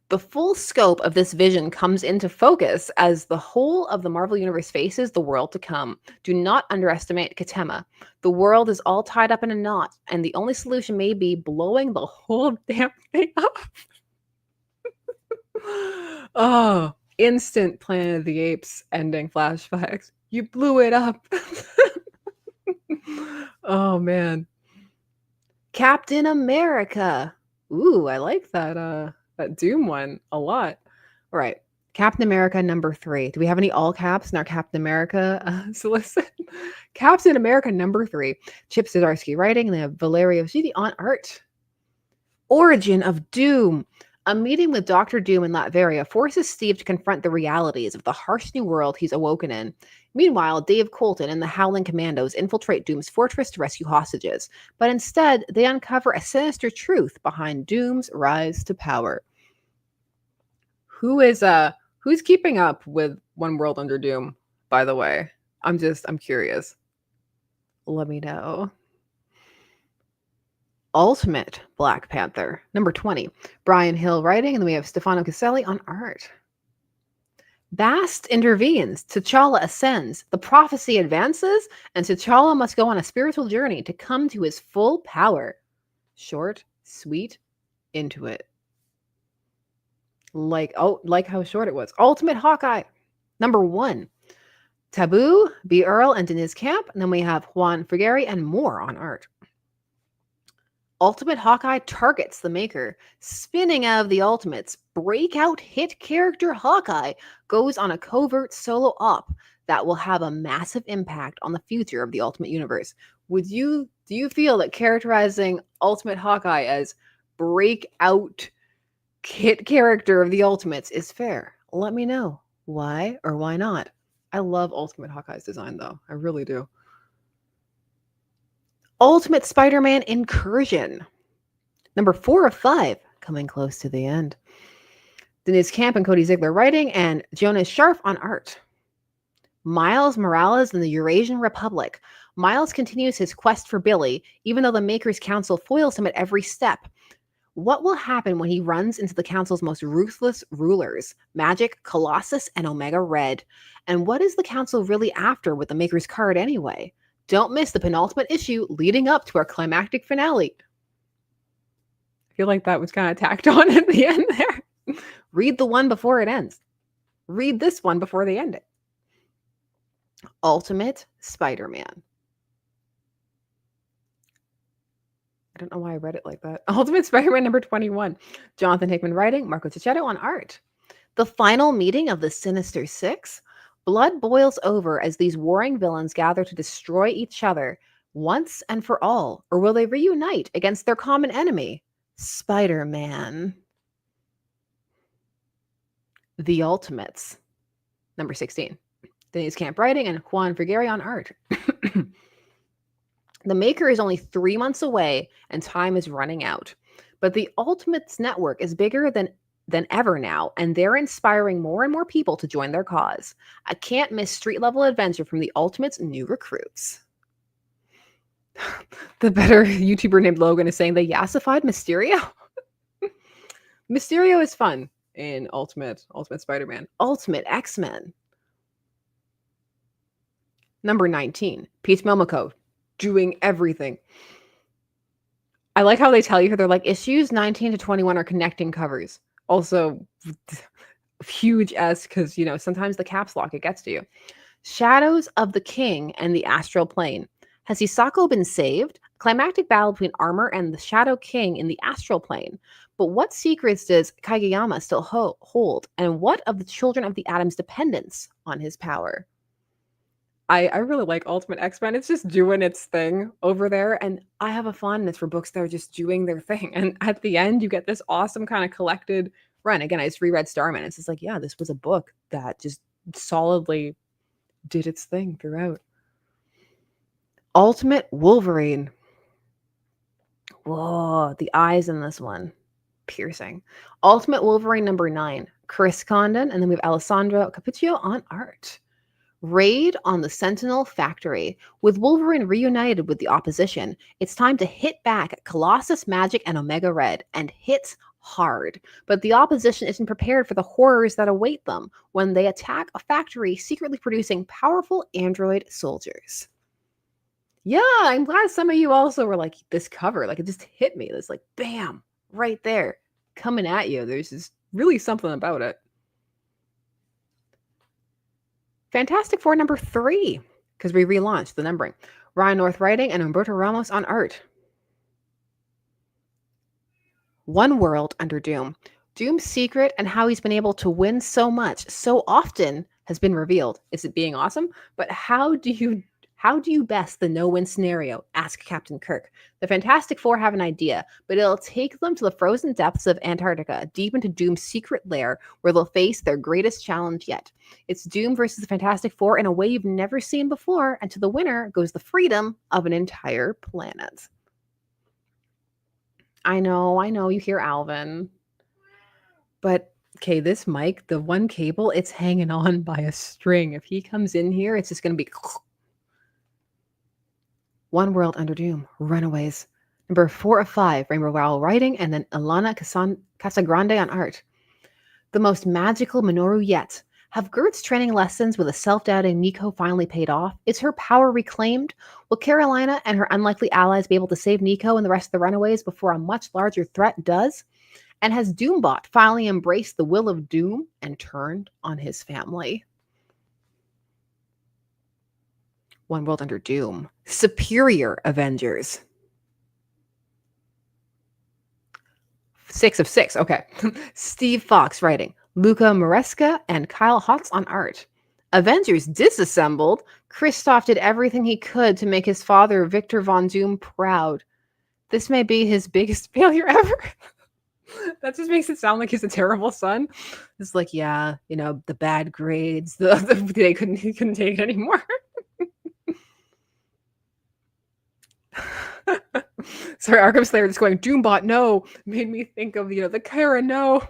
The full scope of this vision comes into focus as the whole of the Marvel Universe faces the world to come. Do not underestimate Katema. The world is all tied up in a knot, and the only solution may be blowing the whole damn thing up. Oh, instant Planet of the Apes ending flashbacks. You blew it up. Oh, man. Captain America. Ooh, I like that Doom one a lot. All right. Captain America number 3. Do we have any all caps in our Captain America solicit? Captain America number 3. Chip Zdarsky writing, and they have Valerio Gidi on art. Origin of Doom. A meeting with Dr. Doom in Latveria forces Steve to confront the realities of the harsh new world he's awoken in. Meanwhile, Dave Colton and the Howling Commandos infiltrate Doom's fortress to rescue hostages, but instead they uncover a sinister truth behind Doom's rise to power. Who's keeping up with One World Under Doom, by the way? I'm curious. Let me know. Ultimate Black Panther, number 20. Brian Hill writing, and then we have Stefano Caselli on art. Bast intervenes. T'Challa ascends. The prophecy advances, and T'Challa must go on a spiritual journey to come to his full power. Short, sweet, into it. Like how short it was. Ultimate Hawkeye, number 1. Taboo, B. Earl, and Deniz Camp. And then we have Juan Frigeri and more on art. Ultimate Hawkeye targets the maker. Spinning out of the Ultimates, breakout hit character Hawkeye goes on a covert solo op that will have a massive impact on the future of the Ultimate Universe. Do you feel that characterizing Ultimate Hawkeye as breakout hit character of the Ultimates is fair? Let me know why or why not. I love Ultimate Hawkeye's design, though. I really do. Ultimate Spider-Man Incursion, number 4 of 5, coming close to the end. Deniz Camp and Cody Ziegler writing, and Jonas Scharf on art. Miles Morales and the Eurasian Republic. Miles continues his quest for Billy, even though the Maker's Council foils him at every step. What will happen when he runs into the Council's most ruthless rulers, Magic, Colossus, and Omega Red? And what is the Council really after with the Maker's card anyway? Don't miss the penultimate issue leading up to our climactic finale. I feel like that was kind of tacked on at the end there. Read the one before it ends. Read this one before they end it. Ultimate Spider-Man. I don't know why I read it like that. Ultimate Spider-Man number 21. Jonathan Hickman writing, Marco Cicchetto on art. The final meeting of the Sinister Six. Blood boils over as these warring villains gather to destroy each other once and for all, or will they reunite against their common enemy, Spider-Man? The Ultimates, number 16. Deniz Camp writing and Juan Frigeri on art. The Maker is only 3 months away and time is running out, but the Ultimates network is bigger than ever now, and they're inspiring more and more people to join their cause. I can't miss street-level adventure from the Ultimates' new recruits. The better YouTuber named Logan is saying they yassified Mysterio. Mysterio is fun in Ultimate Spider-Man. Ultimate X-Men. Number 19. Pete Momoko doing everything. I like how they tell you, they're like, issues 19 to 21 are connecting covers. Also, huge S, because, sometimes the caps lock, it gets to you. Shadows of the King and the Astral Plane. Has Hisako been saved? Climactic battle between Armor and the Shadow King in the Astral Plane. But what secrets does Kageyama still hold? And what of the Children of the Atom's dependence on his power? I really like Ultimate X-Men. It's just doing its thing over there. And I have a fondness for books that are just doing their thing. And at the end, you get this awesome kind of collected run. Again, I just reread Starman. It's just like, yeah, this was a book that just solidly did its thing throughout. Ultimate Wolverine. Whoa, the eyes in this one. Piercing. Ultimate Wolverine number 9. Chris Condon. And then we have Alessandro Cappuccio on art. Raid on the Sentinel Factory. With Wolverine reunited with the opposition, it's time to hit back at Colossus, Magic, and Omega Red, and hit hard. But the opposition isn't prepared for the horrors that await them when they attack a factory secretly producing powerful android soldiers. Yeah, I'm glad some of you also were like, this cover, like it just hit me. It's like, bam, right there, coming at you. There's just really something about it. Fantastic Four number 3, because we relaunched the numbering. Ryan North writing and Humberto Ramos on art. One World Under Doom. Doom's secret and how he's been able to win so much, so often, has been revealed. Is it being awesome? But how do How do you best the no-win scenario? Ask Captain Kirk. The Fantastic Four have an idea, but it'll take them to the frozen depths of Antarctica, deep into Doom's secret lair, where they'll face their greatest challenge yet. It's Doom versus the Fantastic Four in a way you've never seen before, and to the winner goes the freedom of an entire planet. I know, you hear Alvin. But okay, this mic, the one cable, it's hanging on by a string. If he comes in here, it's just going to be One World Under Doom, Runaways. Number 4 of 5, Rainbow Rowell writing, and then Ilana Casagrande on art. The most magical Minoru yet. Have Gert's training lessons with a self-doubting Nico finally paid off? Is her power reclaimed? Will Carolina and her unlikely allies be able to save Nico and the rest of the Runaways before a much larger threat does? And has Doombot finally embraced the will of Doom and turned on his family? One World Under Doom. Superior Avengers. 6 of 6. Okay. Steve Fox writing. Luca Maresca and Kyle Hotz on art. Avengers disassembled. Christoph did everything he could to make his father, Victor Von Doom, proud. This may be his biggest failure ever. That just makes it sound like he's a terrible son. It's like, yeah, the bad grades, he couldn't take it anymore. Sorry, Arkham Slayer just going, Doombot, no, made me think of, the Kara, no,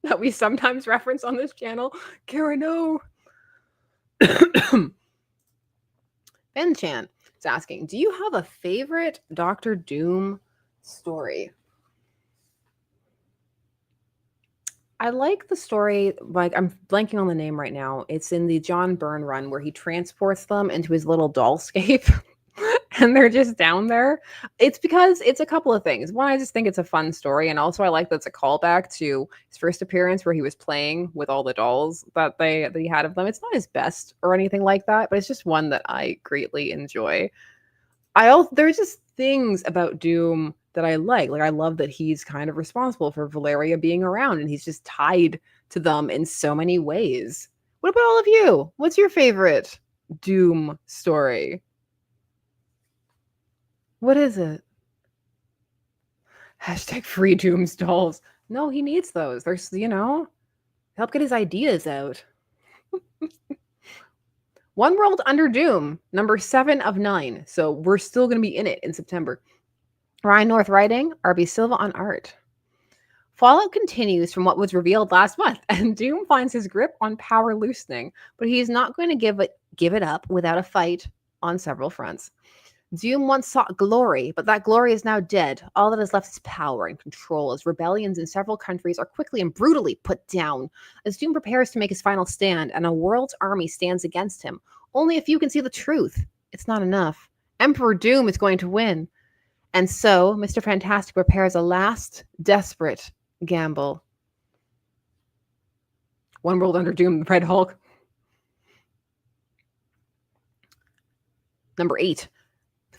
that we sometimes reference on this channel. Kara, no. Ben Chan is asking, do you have a favorite Doctor Doom story? I like the story, like I'm blanking on the name right now. It's in the John Byrne run where he transports them into his little dollscape and they're just down there. It's because it's a couple of things. One, I just think it's a fun story. And also I like that it's a callback to his first appearance where he was playing with all the dolls that he had of them. It's not his best or anything like that, but it's just one that I greatly enjoy. There's just things about Doom that I like. Like I love that he's kind of responsible for Valeria being around and he's just tied to them in so many ways. What about all of you? What's your favorite Doom story? What is it? Hashtag free Doom's dolls. No, he needs those. There's, help get his ideas out. One World Under Doom, number 7 of 9. So we're still going to be in it in September. Ryan North writing, RB Silva on art. Fallout continues from what was revealed last month, and Doom finds his grip on power loosening, but he's not going to give it up without a fight on several fronts. Doom once sought glory, but that glory is now dead. All that is left is power and control, as rebellions in several countries are quickly and brutally put down. As Doom prepares to make his final stand, and a world's army stands against him, only a few can see the truth. It's not enough. Emperor Doom is going to win. And so, Mr. Fantastic prepares a last, desperate gamble. One World Under Doom, Red Hulk. Number 8.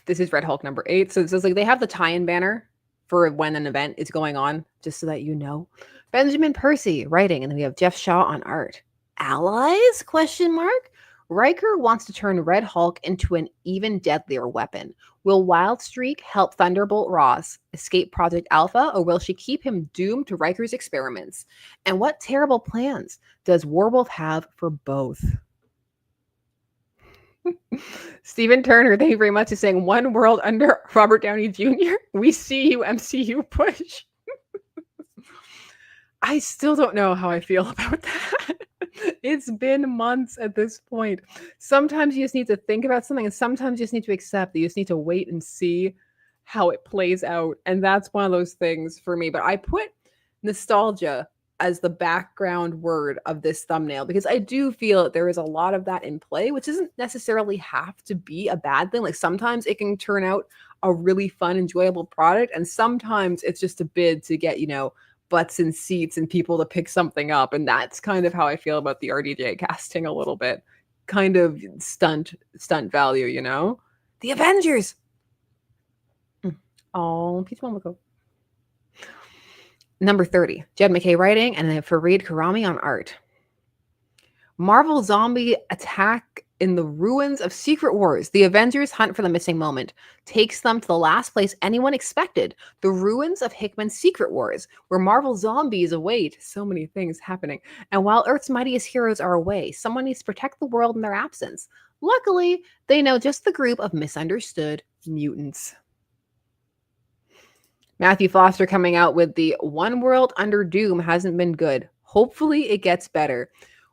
This is Red Hulk number 8. So it says like they have the tie-in banner for when an event is going on, just so that you know. Benjamin Percy writing, and then we have Jeff Shaw on art. Allies? Question mark. Riker wants to turn Red Hulk into an even deadlier weapon. Will Wildstreak help Thunderbolt Ross escape Project Alpha, or will she keep him doomed to Riker's experiments? And what terrible plans does Warwolf have for both? Stephen Turner, thank you very much, is saying One World Under Robert Downey Jr. We see you, MCU push. I still don't know how I feel about that. It's been months at this point. Sometimes you just need to think about something, and sometimes you just need to accept that you just need to wait and see how it plays out. And that's one of those things for me. But I put nostalgia as the background word of this thumbnail because I do feel that there is a lot of that in play, which doesn't necessarily have to be a bad thing. Like sometimes it can turn out a really fun, enjoyable product, and sometimes it's just a bid to get, butts and seats and people to pick something up. And that's kind of how I feel about the RDJ casting a little bit. Kind of stunt value, The Avengers. Oh, Peach Momoko. Number 30, Jed McKay writing, and then Fareed Karami on art. Marvel Zombie Attack In the ruins of Secret Wars, the Avengers hunt for the missing moment, takes them to the last place anyone expected, the ruins of Hickman's Secret Wars, where Marvel zombies await. So many things happening. And while Earth's mightiest heroes are away, someone needs to protect the world in their absence. Luckily, they know just the group of misunderstood mutants. Matthew Foster coming out with the One World Under Doom hasn't been good. Hopefully, it gets better.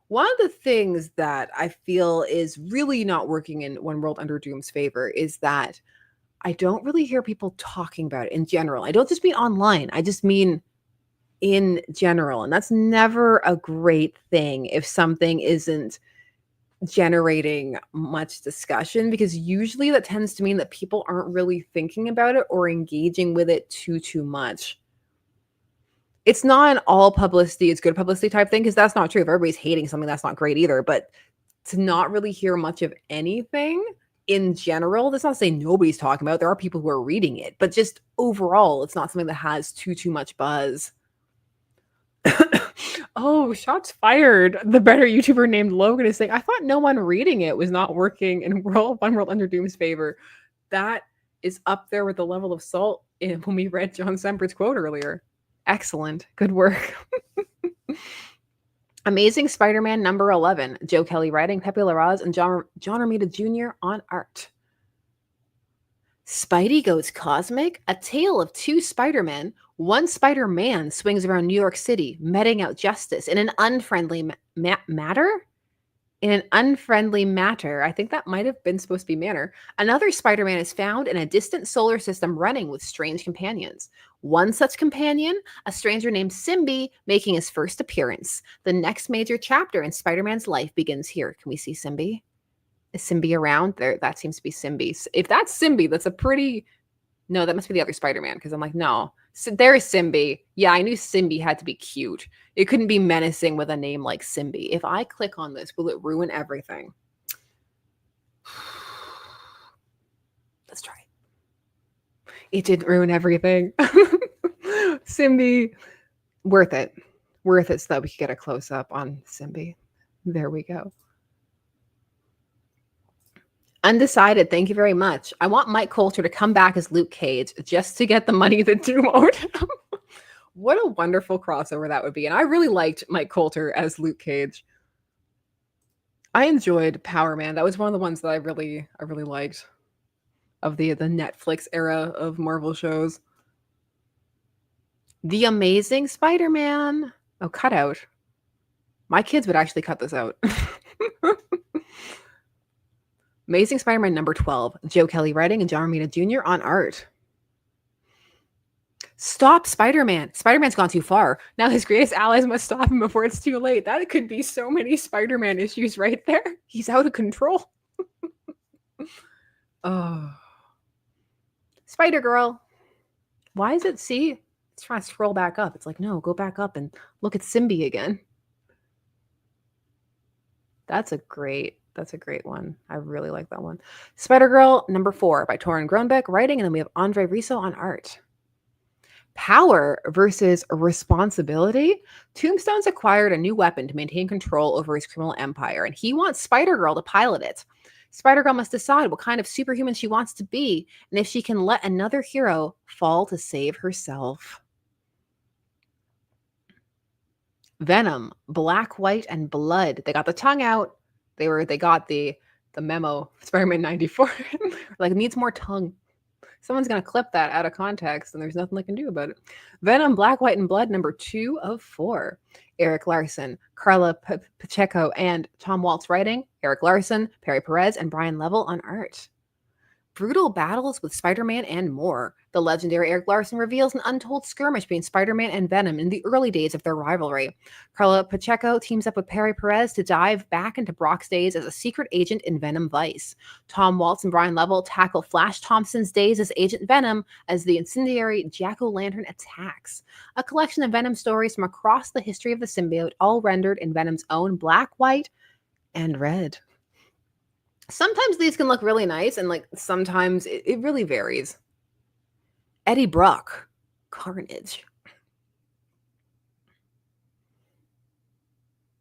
One of the things that I feel is really not working in One World Under Doom's favor is that I don't really hear people talking about it in general. I don't just mean online, I just mean in general. And that's never a great thing if something isn't generating much discussion, because usually that tends to mean that people aren't really thinking about it or engaging with it too much. It's not an all publicity, it's good publicity type thing, because that's not true. If everybody's hating something, that's not great either. But to not really hear much of anything in general, that's not to say nobody's talking about it. There are people who are reading it, but just overall, it's not something that has too much buzz. Oh, shots fired. The better YouTuber named Logan is saying, I thought no one reading it was not working in One World Under Doom's favor. That is up there with the level of salt when we read John Semper's quote earlier. Excellent. Good work. Amazing Spider-Man number 11. Joe Kelly writing, Pepe Larraz and John Romita Jr. on art. Spidey Goes Cosmic, a tale of two Spider-Men. One Spider-Man swings around New York City, meting out justice in an unfriendly matter? In an unfriendly matter. I think that might have been supposed to be manner. Another Spider-Man is found in a distant solar system running with strange companions. One such companion, a stranger named Simbi, making his first appearance. The next major chapter in Spider-Man's life begins here. Can we see Simbi? Is Simbi around? There, that seems to be Simbi. If that's Simbi, that's a pretty... No, that must be the other Spider-Man, because I'm like, no. So there is Simbi. Yeah, I knew Simbi had to be cute. It couldn't be menacing with a name like Simbi. If I click on this, will it ruin everything? Let's try it. It didn't ruin everything. Simbi, worth it. Worth it so that we could get a close-up on Simbi. There we go. Undecided, thank you very much. I want Mike Coulter to come back as Luke Cage just to get the money that Doom owed him. What a wonderful crossover that would be. And I really liked Mike Coulter as Luke Cage. I enjoyed Power Man. That was one of the ones that I really liked of the Netflix era of Marvel shows. The Amazing Spider-Man. Oh, cut out. My kids would actually cut this out. Amazing Spider-Man number 12. Joe Kelly writing and John Romita Jr. on art. Stop Spider-Man. Spider-Man's gone too far. Now his greatest allies must stop him before it's too late. That could be so many Spider-Man issues right there. He's out of control. Oh. Spider-Girl. Why is it, see? It's trying to scroll back up. It's like, no, go back up and look at Simbi again. That's a great one. I really like that one. Spider-Girl number 4 by Torrin Grönbeck writing, and then we have Andre Risso on art. Power versus responsibility. Tombstone's acquired a new weapon to maintain control over his criminal empire, and he wants Spider-Girl to pilot it. Spider-Girl must decide what kind of superhuman she wants to be, and if she can let another hero fall to save herself. Venom, Black, White, and Blood. They got the tongue out. They got the memo. Spider-Man 94. Like, needs more tongue. Someone's going to clip that out of context, and there's nothing they can do about it. Venom, Black, White, and Blood, number 2 of 4. Eric Larson, Carla Pacheco, and Tom Waltz writing. Eric Larson, Perry Perez, and Brian Level on art. Brutal battles with Spider-Man and more. The legendary Eric Larson reveals an untold skirmish between Spider-Man and Venom in the early days of their rivalry. Carla Pacheco teams up with Perry Perez to dive back into Brock's days as a secret agent in Venom Vice. Tom Waltz and Brian Level tackle Flash Thompson's days as Agent Venom as the incendiary Jack-O-Lantern attacks. A collection of Venom stories from across the history of the symbiote, all rendered in Venom's own black, white, and red. Sometimes these can look really nice, and like sometimes it really varies. Eddie Brock, Carnage.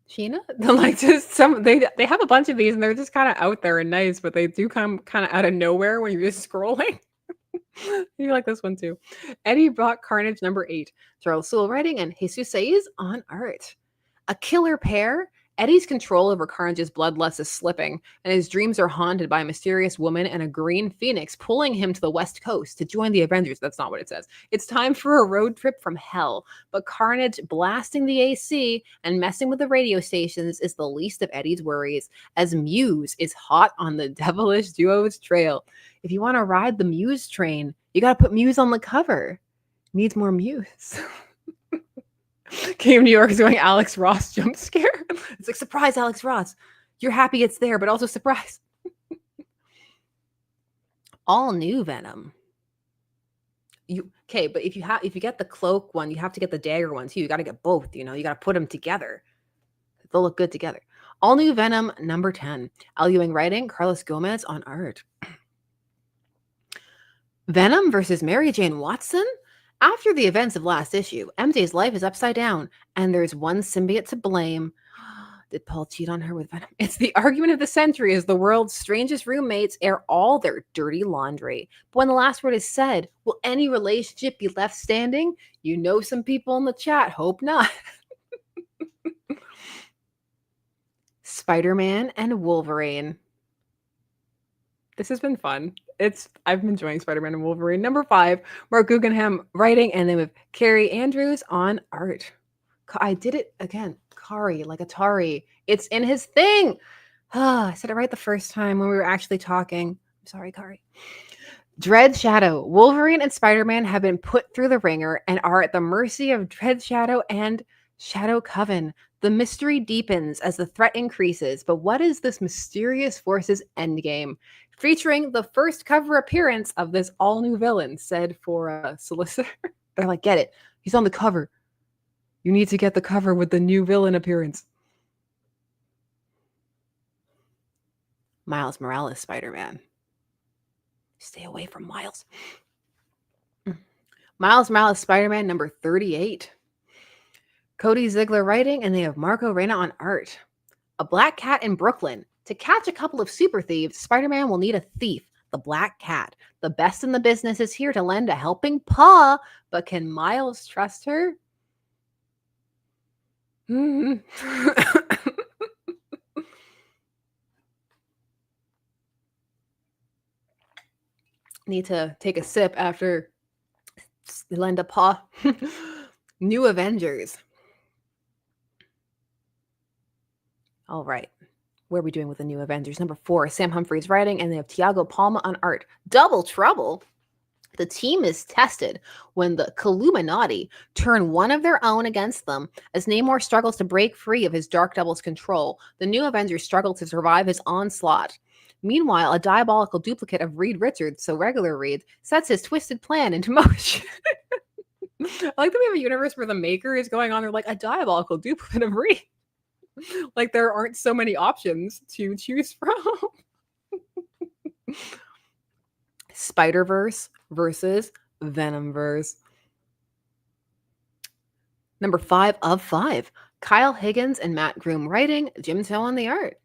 Sheena? Like just some they have a bunch of these and they're just kind of out there and nice, but they do come kind of out of nowhere when you're just scrolling. You like this one too. Eddie Brock Carnage #8. Charles Soule writing and Jesus Saez on art. A killer pair. Eddie's control over Carnage's bloodlust is slipping, and his dreams are haunted by a mysterious woman and a green phoenix pulling him to the West Coast to join the Avengers. That's not what it says. It's time for a road trip from hell, but Carnage blasting the AC and messing with the radio stations is the least of Eddie's worries, as Muse is hot on the devilish duo's trail. If you want to ride the Muse train, you got to put Muse on the cover. Needs more Muse. King of New York is going Alex Ross jump scare. It's like, surprise, Alex Ross. You're happy it's there, but also surprise. All new Venom. But if you get the cloak one, you have to get the dagger one too. You got to get both. You got to put them together. They'll look good together. All new Venom #10. Al Ewing writing, Carlos Gomez on art. Venom versus Mary Jane Watson? After the events of last issue, MJ's life is upside down, and there's one symbiote to blame. Did Paul cheat on her with Venom? It's the argument of the century as the world's strangest roommates air all their dirty laundry. But when the last word is said, will any relationship be left standing? You know some people in the chat hope not. Spider-Man and Wolverine. This has been fun. I've been enjoying Spider-Man and Wolverine. #5, Mark Guggenheim writing, and then with Carrie Andrews on art. I did it again. Kari, like Atari. It's in his thing. I said it right the first time when we were actually talking. I'm sorry, Kari. Dread Shadow. Wolverine and Spider-Man have been put through the ringer and are at the mercy of Dread Shadow and Shadow Coven. The mystery deepens as the threat increases, but what is this mysterious force's endgame? Featuring the first cover appearance of this all-new villain, said for a solicitor. They're like, get it. He's on the cover. You need to get the cover with the new villain appearance. Miles Morales Spider-Man. Stay away from Miles. Miles Morales Spider-Man #38. Cody Ziegler writing, and they have Marco Reyna on art. A black cat in Brooklyn. To catch a couple of super thieves, Spider-Man will need a thief, the Black Cat. The best in the business is here to lend a helping paw, but can Miles trust her? Need to take a sip after lend a paw. New Avengers. All right. What are we doing with the New Avengers? #4, Sam Humphries writing, and they have Tiago Palma on art. Double trouble. The team is tested when the Illuminati turn one of their own against them. As Namor struggles to break free of his Dark Double's control, the New Avengers struggle to survive his onslaught. Meanwhile, a diabolical duplicate of Reed Richards, so regular Reed, sets his twisted plan into motion. I like that we have a universe where the maker is going on. They're like, a diabolical duplicate of Reed. Like there aren't so many options to choose from. Spider-Verse versus Venomverse. #5 of 5. Kyle Higgins and Matt Groom writing, Jim Toe on the art.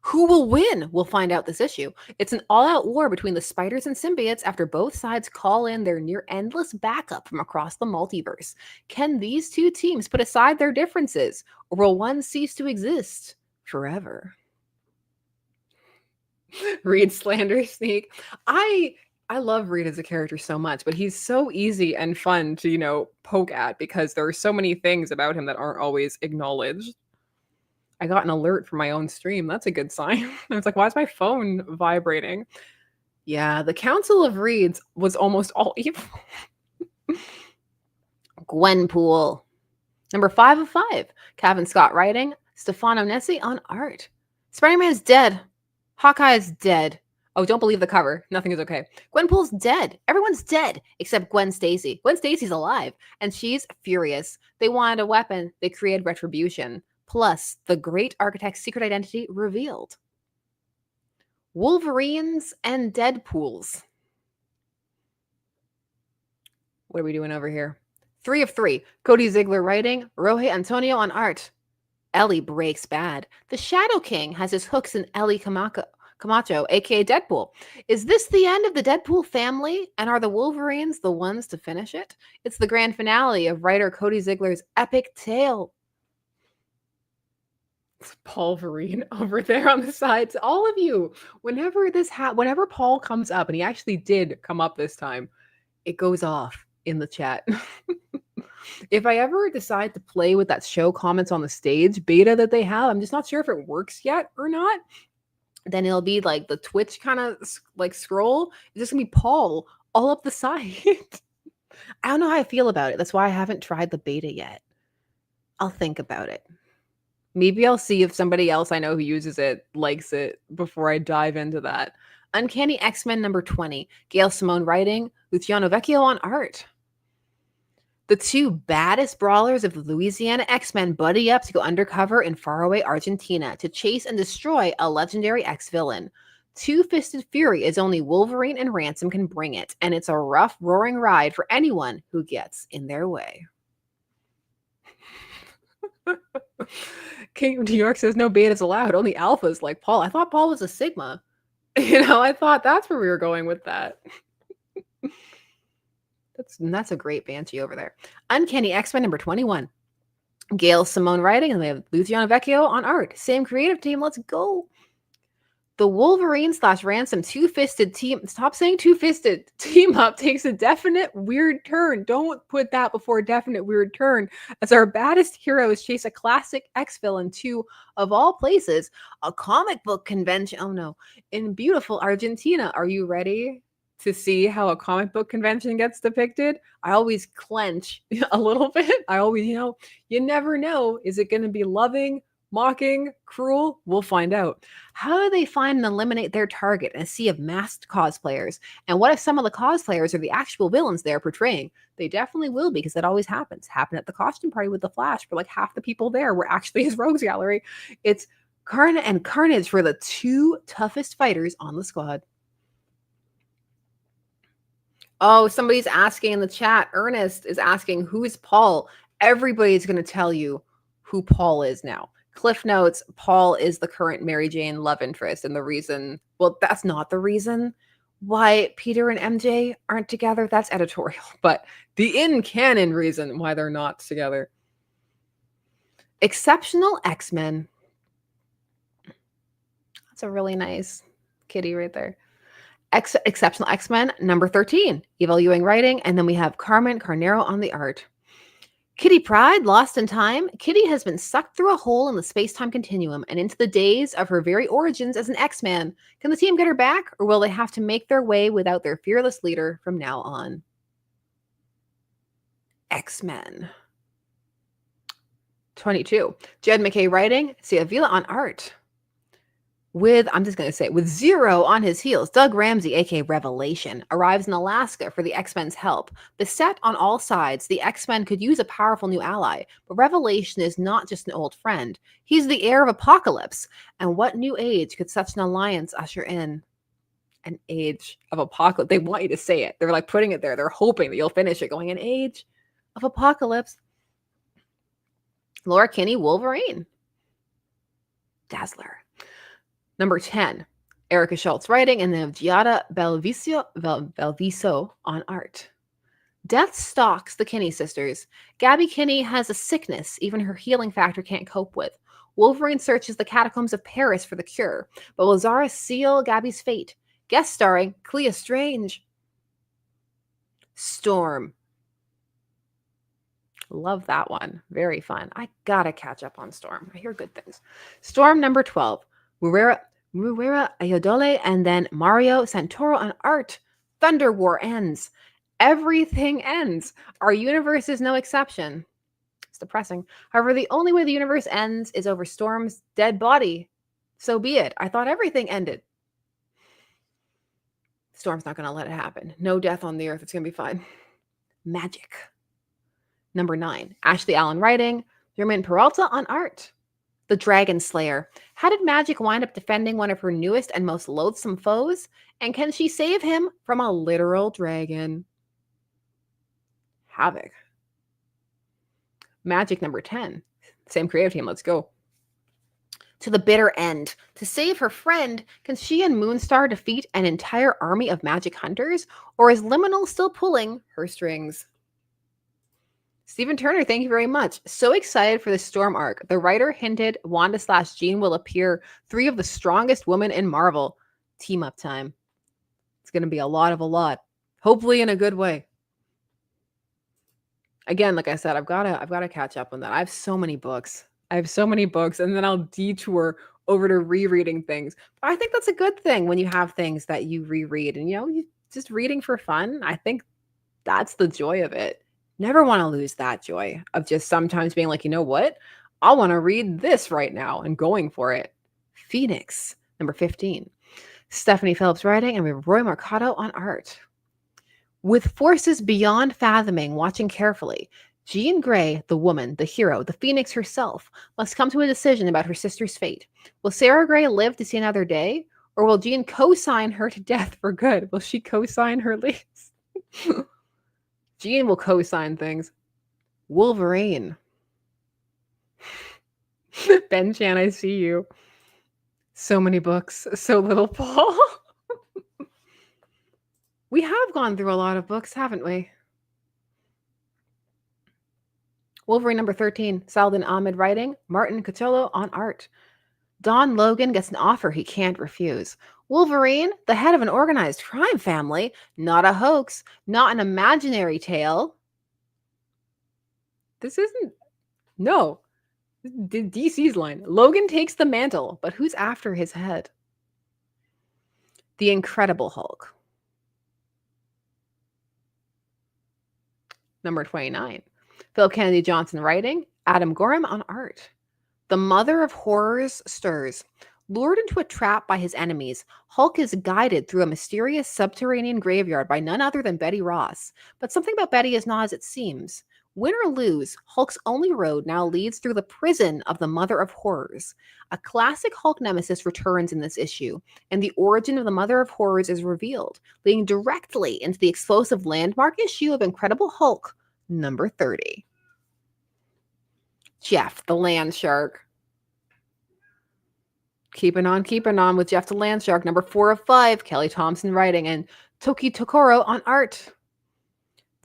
Who will win? We'll find out this issue. It's an all-out war between the spiders and symbiotes after both sides call in their near-endless backup from across the multiverse. Can these two teams put aside their differences, or will one cease to exist forever? Reed slander sneak. I love Reed as a character so much, but he's so easy and fun to, poke at because there are so many things about him that aren't always acknowledged. I got an alert from my own stream. That's a good sign. I was like, why is my phone vibrating? Yeah, the Council of Reeds was almost all evil. Gwenpool. #5 of 5. Kevin Scott writing, Stefano Nessi on art. Spider-Man's dead. Hawkeye is dead. Oh, don't believe the cover. Nothing is okay. Gwenpool's dead. Everyone's dead except Gwen Stacy. Gwen Stacy's alive, and she's furious. They wanted a weapon. They created retribution. Plus, the great architect's secret identity revealed. Wolverines and Deadpools. What are we doing over here? 3 of 3. Cody Ziegler writing, Roge Antonio on art. Ellie breaks bad. The Shadow King has his hooks in Camacho, A.K.A. Deadpool. Is this the end of the Deadpool family? And are the Wolverines the ones to finish it? It's the grand finale of writer Cody Ziegler's epic tale. It's Paul Vereen over there on the sides. All of you, whenever Paul comes up, and he actually did come up this time, it goes off in the chat. If I ever decide to play with that show comments on the stage beta that they have, I'm just not sure if it works yet or not. Then it'll be like the Twitch kind of like scroll. It's just gonna be Paul all up the side. I don't know how I feel about it. That's why I haven't tried the beta yet. I'll think about it. Maybe I'll see if somebody else I know who uses it likes it before I dive into that. Uncanny X-Men number 20. Gail Simone writing, Luciano Vecchio on art. The two baddest brawlers of the Louisiana X-Men buddy up to go undercover in faraway Argentina to chase and destroy a legendary X-villain. Two-Fisted Fury is only Wolverine and Ransom can bring it, and it's a rough, roaring ride for anyone who gets in their way. King of New York says no betas allowed, only alphas like Paul. I thought Paul was a Sigma. I thought that's where we were going with that. That's a great Banshee over there. Uncanny X-Men number 21. Gail Simone writing, and we have Luciano Vecchio on art. Same creative team. Let's go. The Wolverine / Ransom two-fisted team. Stop saying two-fisted. Team up takes a definite weird turn. Don't put that before definite weird turn. As our baddest heroes chase a classic X-villain to, of all places, a comic book convention. Oh no. In beautiful Argentina. Are you ready to see how a comic book convention gets depicted? I always clench a little bit. I always, you never know. Is it going to be loving, mocking, cruel? We'll find out. How do they find and eliminate their target in a sea of masked cosplayers? And what if some of the cosplayers are the actual villains they're portraying? They definitely will, because that always happens. Happened at the costume party with the Flash, for like half the people there were actually his rogues gallery. It's Carnage for the two toughest fighters on the squad. Oh, somebody's asking in the chat. Ernest is asking, who is Paul? Everybody's going to tell you who Paul is now. Cliff notes, Paul is the current Mary Jane love interest, and the reason, well, that's not the reason why Peter and MJ aren't together. That's editorial, but the in-canon reason why they're not together. Exceptional X-Men. That's a really nice kitty right there. Exceptional X-Men number 13. Evil Ewing writing, and then we have Carmen Carnero on the art. Kitty Pryde, lost in time. Kitty has been sucked through a hole in the space-time continuum and into the days of her very origins as an X-Man. Can the team get her back, or will they have to make their way without their fearless leader from now on? X-Men. 22. Jed McKay writing, Cia Vila on art. With Zero on his heels, Doug Ramsey, A.K.A. Revelation, arrives in Alaska for the X-Men's help. Beset on all sides, the X-Men could use a powerful new ally, but Revelation is not just an old friend. He's the heir of Apocalypse. And what new age could such an alliance usher in? An age of Apocalypse. They want you to say it. They're like putting it there. They're hoping that you'll finish it, going, an age of Apocalypse. Laura Kinney, Wolverine. Dazzler. Number 10, Erica Schultz writing, and then Giada Belviso on art. Death stalks the Kinney sisters. Gabby Kinney has a sickness even her healing factor can't cope with. Wolverine searches the catacombs of Paris for the cure, but will Zara seal Gabby's fate? Guest starring Clea Strange. Storm. Love that one. Very fun. I gotta catch up on Storm. I hear good things. Storm number 12. Ruera Ayodole, and then Mario Santoro on art. Thunder War ends. Everything ends. Our universe is no exception. It's depressing. However, the only way the universe ends is over Storm's dead body. So be it. I thought everything ended. Storm's not going to let it happen. No death on the earth. It's going to be fine. Magic. Number 9. Ashley Allen writing. Jermaine Peralta on art. The Dragon Slayer. How did Magic wind up defending one of her newest and most loathsome foes? And can she save him from a literal dragon? Havoc. Magic number 10. Same creative team. Let's go. to the bitter end. To save her friend, can she and Moonstar defeat an entire army of magic hunters, or is Liminal still pulling her strings? Stephen Turner, thank you very much. So excited for the Storm arc. The writer hinted Wanda/Jean will appear 3 of the strongest women in Marvel. Team up time. It's going to be a lot. Hopefully in a good way. Again, like I said, I've got to catch up on that. I have so many books. And then I'll detour over to rereading things. But I think that's a good thing when you have things that you reread and you just reading for fun. I think that's the joy of it. Never want to lose that joy of just sometimes being like, you know what? I want to read this right now and going for it. Phoenix, number 15. Stephanie Phillips writing, and we have Roy Mercado on art. With forces beyond fathoming watching carefully, Jean Grey, the woman, the hero, the Phoenix herself, must come to a decision about her sister's fate. Will Sarah Grey live to see another day, or will Jean co-sign her to death for good? Will she co-sign her lease? Jean will co-sign things. Wolverine. Ben Chan, I see you. So many books, so little Paul. We have gone through a lot of books, haven't we? Wolverine number 13, Saladin Ahmed writing, Martin Cotillo on art. Don Logan gets an offer he can't refuse. Wolverine, the head of an organized crime family, not a hoax, not an imaginary tale. This isn't... No. DC's line. Logan takes the mantle, but who's after his head? The Incredible Hulk. Number 29. Philip Kennedy Johnson writing, Adam Gorham on art. The mother of horrors stirs. Lured into a trap by his enemies, Hulk is guided through a mysterious subterranean graveyard by none other than Betty Ross. But something about Betty is not as it seems. Win or lose, Hulk's only road now leads through the prison of the Mother of Horrors. A classic Hulk nemesis returns in this issue, and the origin of the Mother of Horrors is revealed, leading directly into the explosive landmark issue of Incredible Hulk, number 30. Jeff the Land Shark. Keeping on with Jeff the Land Shark, number 4 of 5, Kelly Thompson writing, and Toki Tokoro on art.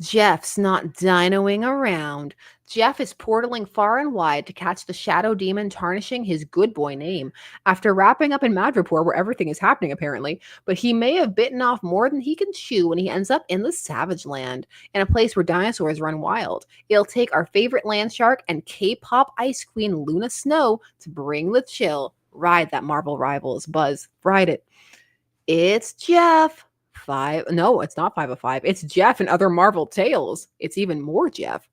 Jeff's not dinoing around. Jeff is portaling far and wide to catch the shadow demon tarnishing his good boy name after wrapping up in Madripoor, where everything is happening apparently, but he may have bitten off more than he can chew when he ends up in the Savage Land, in a place where dinosaurs run wild. It'll take our favorite land shark and K-pop ice queen Luna Snow to bring the chill. Ride that Marvel Rivals buzz. Ride it. It's Jeff. 5. No, it's not 5 of 5. It's Jeff and other Marvel tales. It's even more Jeff.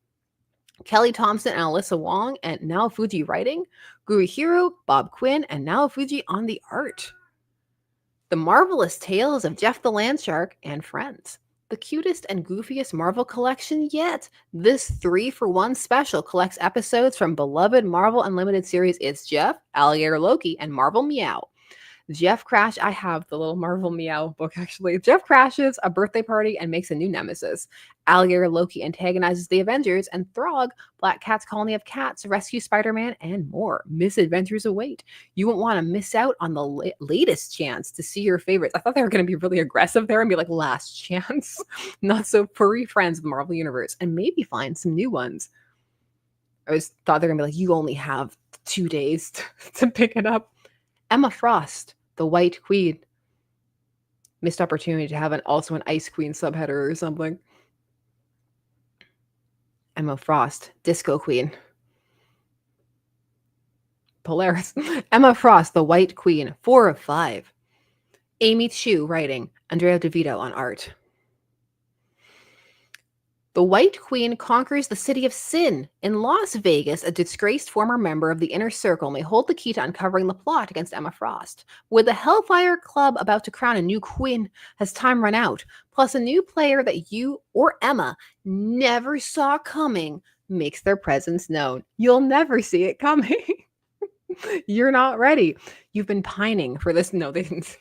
Kelly Thompson and Alyssa Wong and Naofuji writing. Guruhiro, Bob Quinn, and Naofuji on the art. The Marvelous Tales of Jeff the Land Shark and Friends. The cutest and goofiest Marvel collection yet. This 3-for-1 special collects episodes from beloved Marvel Unlimited series It's Jeff, Alligator Loki, and Marvel Meow. Jeff I have the little Marvel Meow book actually. Jeff crashes a birthday party and makes a new nemesis. Alligator Loki antagonizes the Avengers, and Throg, Black Cat's colony of cats, rescues Spider-Man, and more. Misadventures await. You won't want to miss out on the latest chance to see your favorites. I thought they were going to be really aggressive there and be like, last chance. Not so furry friends of the Marvel Universe, and maybe find some new ones. I thought they were going to be like, you only have 2 days to pick it up. Emma Frost, the White Queen. Missed opportunity to have also an Ice Queen subheader or something. Emma Frost, Disco Queen. Polaris. Emma Frost, the White Queen, 4 of 5. Amy Chu writing, Andrea DeVito on art. The White Queen conquers the city of sin. In Las Vegas, a disgraced former member of the Inner Circle may hold the key to uncovering the plot against Emma Frost. With the Hellfire Club about to crown a new queen, has time run out, plus a new player that you or Emma never saw coming makes their presence known. You'll never see it coming. You're not ready. You've been pining for this. No, they didn't.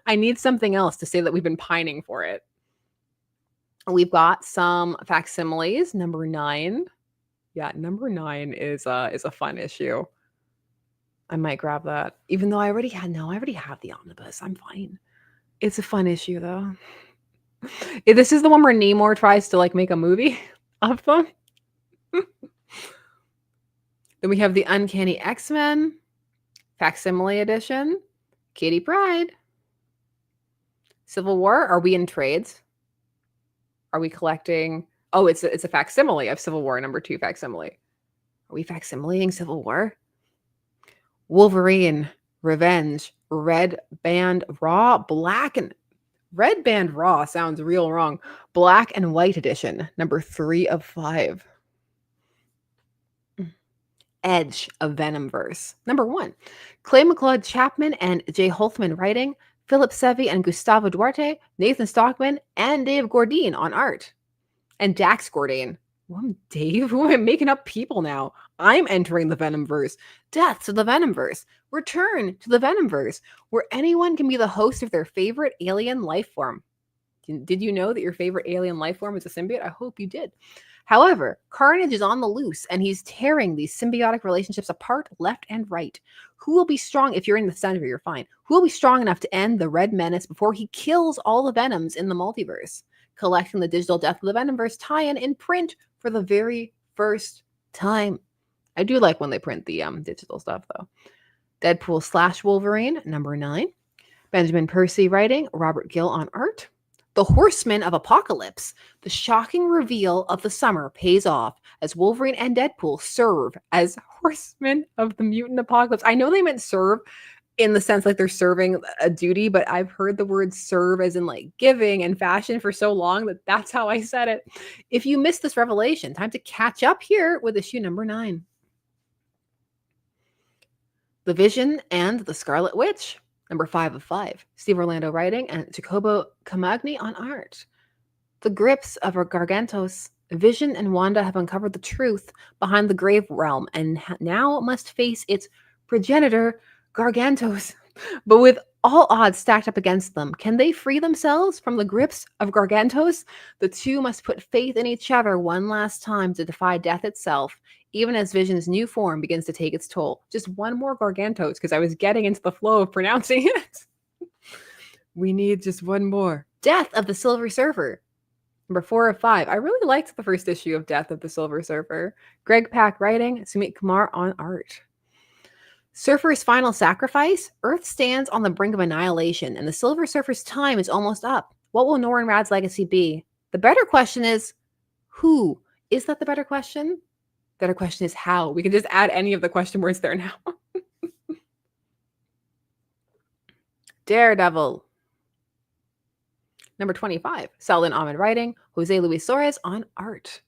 I need something else to say that we've been pining for it. We've got some facsimiles. Number 9. Yeah, number 9 is a fun issue. I might grab that. Even though I already have the omnibus. I'm fine. It's a fun issue though. This is the one where Namor tries to like make a movie of them. Then we have the Uncanny X-Men facsimile edition. Kitty Pryde. Civil War. Are we in trades? Are we collecting? Oh, it's a facsimile of Civil War #2 facsimile. Are we facsimileing Civil War? Wolverine, Revenge, Red Band Raw, Black and Red Band Raw sounds real wrong. Black and White edition, #3 of 5. Edge of Venomverse. #1. Clay McLeod Chapman and Jay Holtzman writing, Philip Sevi and Gustavo Duarte, Nathan Stockman, and Dave Gordine on art. And Dax Gordine. Well, I'm Dave. Who am I making up people now? I'm entering the Venomverse. Death to the Venomverse. Return to the Venomverse, where anyone can be the host of their favorite alien life form. Did you know that your favorite alien life form is a symbiote? I hope you did. However, Carnage is on the loose, and he's tearing these symbiotic relationships apart left and right. Who will be strong? If you're in the center, you're fine. Who will be strong enough to end the Red Menace before he kills all the Venoms in the multiverse? Collecting the digital Death of the Venomverse tie-in in print for the very first time. I do like when they print the digital stuff, though. Deadpool / Wolverine, #9. Benjamin Percy writing, Robert Gill on art. The Horsemen of Apocalypse. The shocking reveal of the summer pays off as Wolverine and Deadpool serve as Horsemen of the Mutant Apocalypse. I know they meant serve in the sense like they're serving a duty, but I've heard the word serve as in like giving and fashion for so long that that's how I said it. If you missed this revelation, time to catch up here with issue #9. The Vision and the Scarlet Witch. #5 of 5. Steve Orlando writing and Jacobo Camagni on art. The grips of Gargantos. Vision and Wanda have uncovered the truth behind the grave realm and now must face its progenitor, Gargantos. But with all odds stacked up against them, can they free themselves from the grips of Gargantos? The two must put faith in each other one last time to defy death itself, even as Vision's new form begins to take its toll. Just one more Gargantos, because I was getting into the flow of pronouncing it. We need just one more. Death of the Silver Surfer. #4 of 5. I really liked the first issue of Death of the Silver Surfer. Greg Pak writing, Sumit Kumar on art. Surfer's final sacrifice. Earth stands on the brink of annihilation, and the Silver Surfer's time is almost up. What will Norrin Radd's legacy be? The better question is, who? Is that the better question? The better question is how. We can just add any of the question words there now. Daredevil. #25. Saladin Ahmed writing, Jose Luis Suarez on art.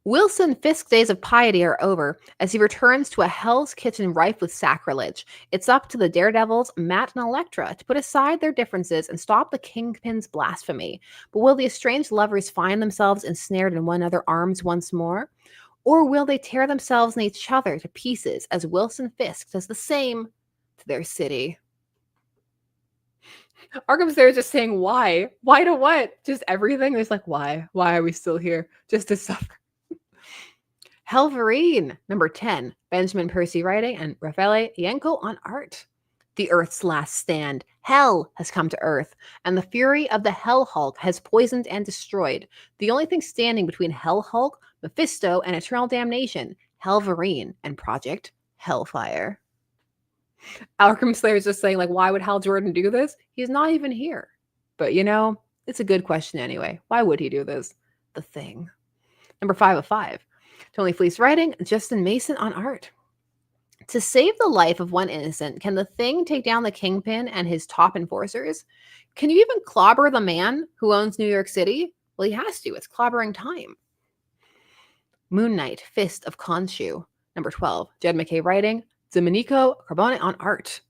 Wilson Fisk's days of piety are over as he returns to a Hell's Kitchen rife with sacrilege. It's up to the Daredevils, Matt and Elektra, to put aside their differences and stop the Kingpin's blasphemy. But will the estranged lovers find themselves ensnared in one another's arms once more? Or will they tear themselves and each other to pieces as Wilson Fisk does the same to their city? Arkham's there just saying, why? Why to what? Just everything? There's like, why? Why are we still here? Just to suffer. Helverine, #10. Benjamin Percy writing and Raffaele Ienco on art. The Earth's last stand. Hell has come to Earth, and the fury of the Hell Hulk has poisoned and destroyed. The only thing standing between Hell Hulk, Mephisto, and eternal damnation, Helverine and Project Hellfire. Arkham Slayer's just saying, like, why would Hal Jordan do this? He's not even here. But, you know, it's a good question anyway. Why would he do this? The Thing. #5 of 5. Tony Fleece writing, Justin Mason on art. To save the life of one innocent, can the Thing take down the Kingpin and his top enforcers? Can you even clobber the man who owns New York City? Well, he has to. It's clobbering time. Moon Knight, Fist of Khonshu. #12. Jed McKay writing, Domenico Carbone on art.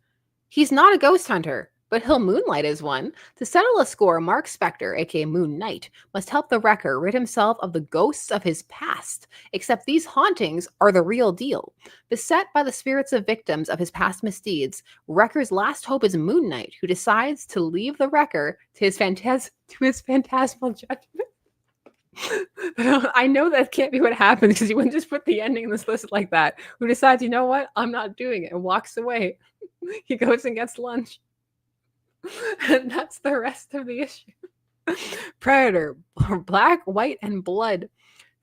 He's not a ghost hunter, but he'll moonlight as one. To settle a score, Mark Spector, A.K.A. Moon Knight, must help the Wrecker rid himself of the ghosts of his past. Except these hauntings are the real deal. Beset by the spirits of victims of his past misdeeds, Wrecker's last hope is Moon Knight, who decides to leave the Wrecker to his phantasmal judgment. I know that can't be what happens because you wouldn't just put the ending in this list like that. Who decides, you know what? I'm not doing it and walks away. He goes and gets lunch. And that's the rest of the issue. Predator, Black, White, and Blood.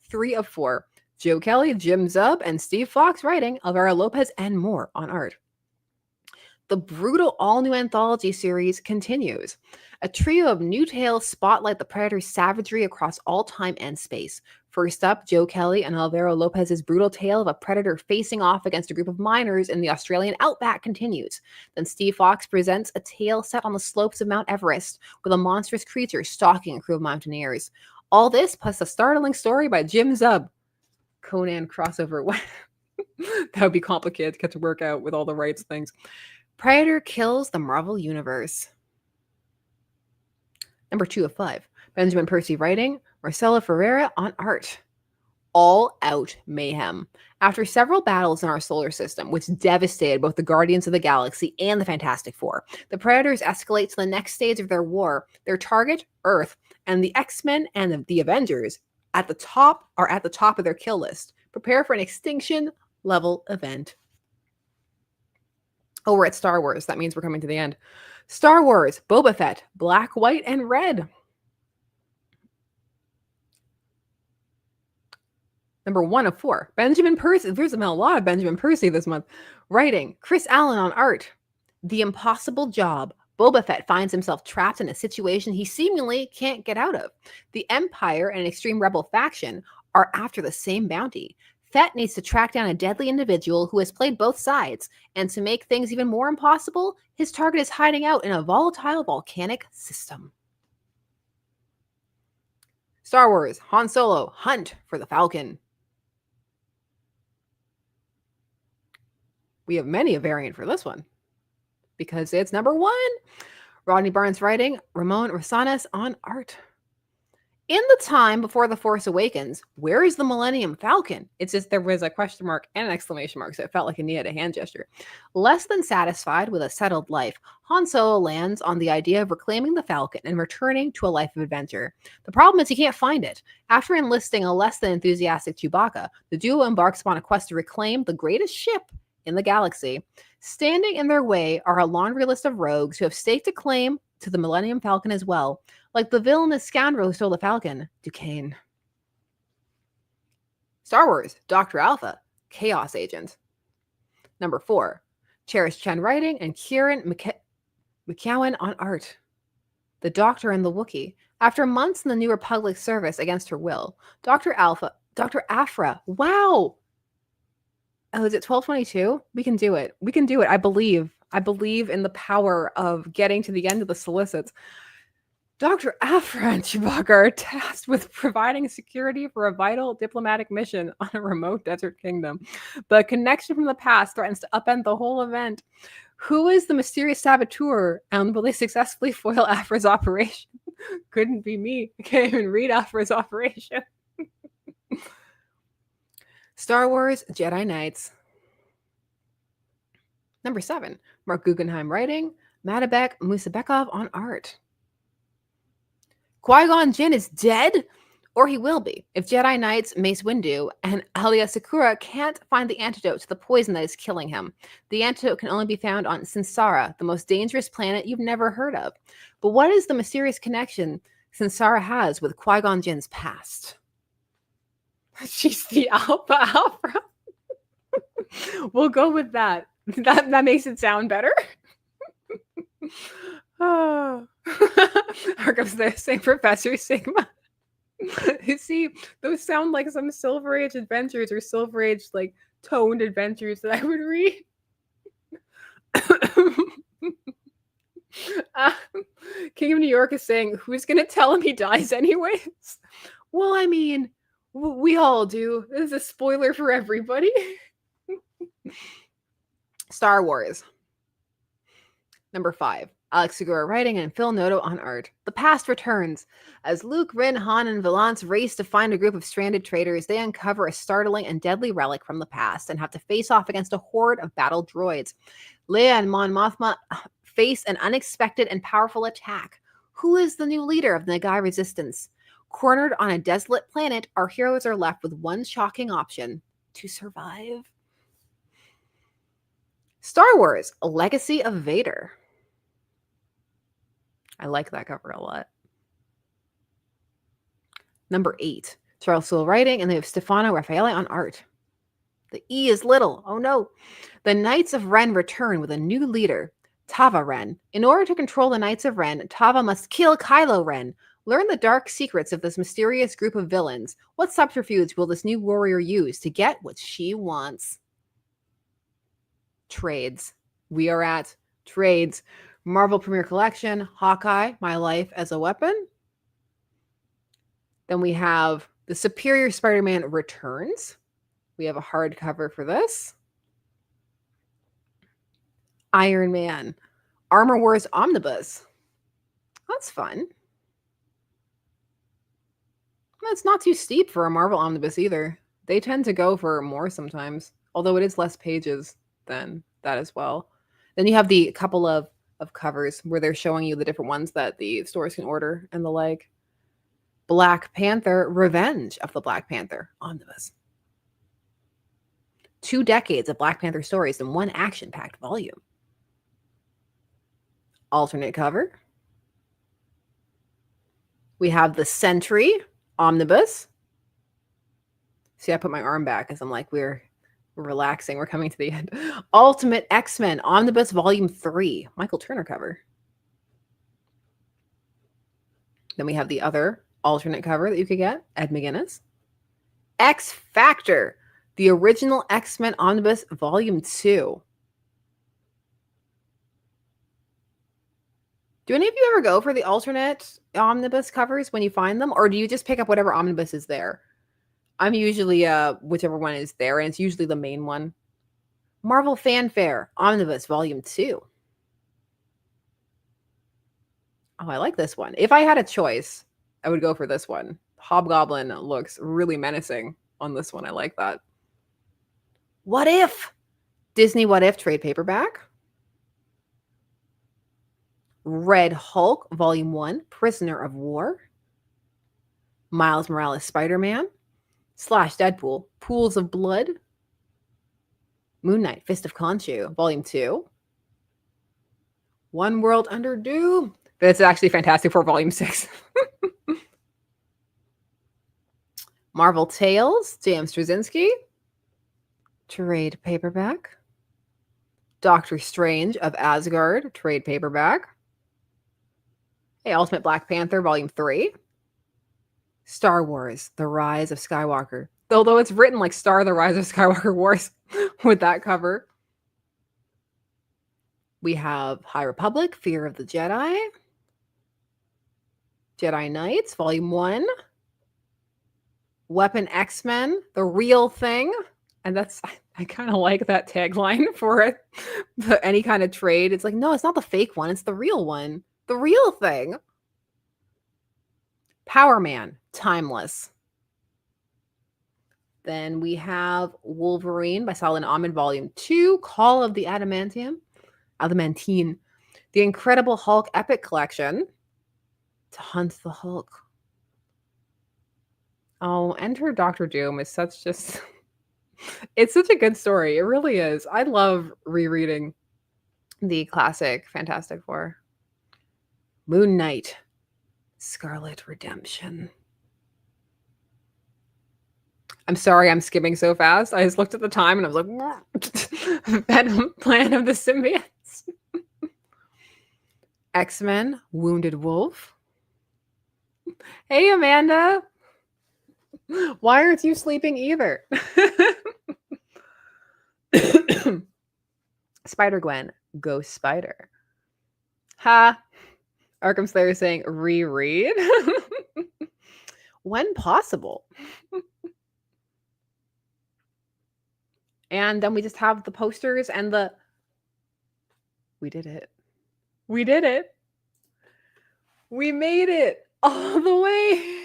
3 of 4. Joe Kelly, Jim Zub, and Steve Fox writing, Alvaro Lopez, and more on art. The brutal all-new anthology series continues. A trio of new tales spotlight the Predator's savagery across all time and space. First up, Joe Kelly and Alvaro Lopez's brutal tale of a predator facing off against a group of miners in the Australian outback continues. Then Steve Fox presents a tale set on the slopes of Mount Everest, with a monstrous creature stalking a crew of mountaineers. All this plus a startling story by Jim Zub. Conan crossover. That would be complicated to get to work out with all the rights things. Predator kills the Marvel Universe. Number 2 of 5. Benjamin Percy writing, Marcelo Ferreira on art. All out mayhem. After several battles in our solar system, which devastated both the Guardians of the Galaxy and the Fantastic Four, the Predators escalate to the next stage of their war. Their target, Earth, and the X-Men and the Avengers are at the top of their kill list. Prepare for an extinction-level event. Oh, we're at Star Wars. That means we're coming to the end. Star Wars, Boba Fett, Black, White, and Red. Number 1 of 4. Benjamin Percy. There's a lot of Benjamin Percy this month. Writing, Chris Allen on art. The impossible job. Boba Fett finds himself trapped in a situation he seemingly can't get out of. The Empire and an extreme rebel faction are after the same bounty. Fett needs to track down a deadly individual who has played both sides, and to make things even more impossible, his target is hiding out in a volatile volcanic system. Star Wars, Han Solo, Hunt for the Falcon. We have many a variant for this one, because it's number 1. Rodney Barnes writing, Ramon Rosanes on art. In the time before The Force Awakens, where is the Millennium Falcon? It's just there was a question mark and an exclamation mark, so it felt like he needed a hand gesture. Less than satisfied with a settled life, Han Solo lands on the idea of reclaiming the Falcon and returning to a life of adventure. The problem is he can't find it. After enlisting a less than enthusiastic Chewbacca, the duo embarks upon a quest to reclaim the greatest ship in the galaxy. Standing in their way are a laundry list of rogues who have staked a claim to the Millennium Falcon as well, like the villainous scoundrel who stole the Falcon, Duquesne. Star Wars, Dr. Alpha, Chaos Agent. Number 4, Cherish Chen writing and Kieran McCowan on art. The Doctor and the Wookiee. After months in the New Republic service against her will, Dr. Aphra, wow! Oh, is it 1222? We can do it. We can do it. I believe in the power of getting to the end of the solicits. Dr. Aphra and Chewbacca are tasked with providing security for a vital diplomatic mission on a remote desert kingdom. But a connection from the past threatens to upend the whole event. Who is the mysterious saboteur, and will they successfully foil Aphra's operation? Couldn't be me. I can't even read Aphra's operation. Star Wars Jedi Knights. Number 7, Mark Guggenheim writing, Madabek Musabekov on art. Qui-Gon Jinn is dead? Or he will be, if Jedi Knights Mace Windu and Alia Sakura can't find the antidote to the poison that is killing him. The antidote can only be found on Sansara, the most dangerous planet you've never heard of. But what is the mysterious connection Sansara has with Qui-Gon Jinn's past? She's the Alpha. We'll go with that. That makes it sound better. Oh. Argo's there saying Professor Sigma. You see, those sound like some Silver Age adventures or Silver Age like toned adventures that I would read. King of New York is saying, who's gonna tell him he dies anyways? Well, I mean, we all do. This is a spoiler for everybody. Star Wars. Number 5. Alex Segura writing and Phil Noto on art. The past returns. As Luke, Rin, Han, and Valance race to find a group of stranded traitors, they uncover a startling and deadly relic from the past and have to face off against a horde of battle droids. Leia and Mon Mothma face an unexpected and powerful attack. Who is the new leader of the Nagai resistance? Cornered on a desolate planet, our heroes are left with one shocking option: to survive. Star Wars: A Legacy of Vader. I like that cover a lot. Number 8, Charles Soule writing, and they have Stefano Raffaele on art. The E is little. Oh no. The Knights of Ren return with a new leader, Tava Ren. In order to control the Knights of Ren, Tava must kill Kylo Ren. Learn the dark secrets of this mysterious group of villains. What subterfuge will this new warrior use to get what she wants? Trades. We are at trades. Marvel Premiere Collection, Hawkeye, My Life as a Weapon. Then we have The Superior Spider-Man Returns. We have a hardcover for this. Iron Man, Armor Wars Omnibus. That's fun. That's not too steep for a Marvel Omnibus either. They tend to go for more sometimes, although it is less pages than that as well. Then you have the couple of covers where they're showing you the different ones that the stores can order and the like. Black Panther, Revenge of the Black Panther Omnibus. 2 decades of Black Panther stories in one action-packed volume. Alternate cover. We have the Sentry Omnibus. See, I put my arm back because I'm like, we're relaxing. We're coming to the end. Ultimate X-Men Omnibus Volume 3. Michael Turner cover. Then we have the other alternate cover that you could get. Ed McGuinness. X Factor. The original X-Men Omnibus Volume 2. Do any of you ever go for the alternate omnibus covers when you find them? Or do you just pick up whatever omnibus is there? I'm usually whichever one is there, and it's usually the main one. Marvel Fanfare Omnibus Volume 2. Oh, I like this one. If I had a choice, I would go for this one. Hobgoblin looks really menacing on this one. I like that. What If? Disney What If trade paperback. Red Hulk, Volume 1, Prisoner of War. Miles Morales Spider-Man. / Deadpool, Pools of Blood. Moon Knight, Fist of Khonshu, Volume 2. One World Under Doom. That's actually Fantastic Four, Volume 6. Marvel Tales, J.M. Straczynski. Trade paperback. Doctor Strange of Asgard, trade paperback. Hey, Ultimate Black Panther, Volume 3. Star Wars, The Rise of Skywalker. Although it's written like Star The Rise of Skywalker Wars with that cover. We have High Republic, Fear of the Jedi. Jedi Knights, Volume 1. Weapon X-Men, The Real Thing. And that's, I kind of like that tagline for it. Any kind of trade. It's like, no, it's not the fake one. It's the real one. The real thing. Power Man, Timeless. Then we have Wolverine by Saladin Ahmed, Volume 2. Call of the Adamantine. The Incredible Hulk Epic Collection. To Hunt the Hulk. Oh, Enter Doctor Doom is such just... It's such a good story. It really is. I love rereading the classic Fantastic Four. Moon Knight. Scarlet Redemption. I'm sorry I'm skipping so fast. I just looked at the time and I was like, Venom, Plan of the Symbiotes. X-Men, Wounded Wolf. Hey, Amanda. Why aren't you sleeping either? Spider-Gwen, Ghost Spider. Ha. Arkham Slayer is saying, reread? When possible. And then we just have the posters and the... We did it. We did it. We made it all the way.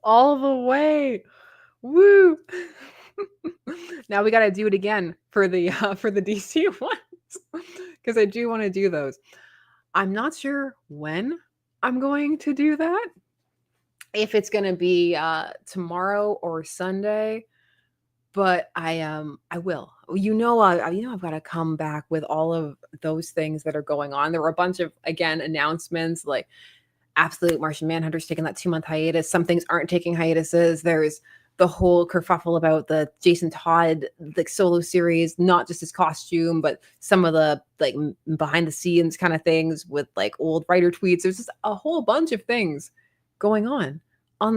All the way. Woo. Now we got to do it again for the DC ones because I do want to do those. I'm not sure when I'm going to do that, if it's going to be tomorrow or Sunday, but I will. I've got to come back with all of those things that are going on. There were a bunch of, again, announcements like Absolute Martian Manhunter's taking that 2-month hiatus. Some things aren't taking hiatuses. There's the whole kerfuffle about the Jason Todd like solo series, not just his costume, but some of the like behind the scenes kind of things with like old writer tweets. There's just a whole bunch of things going on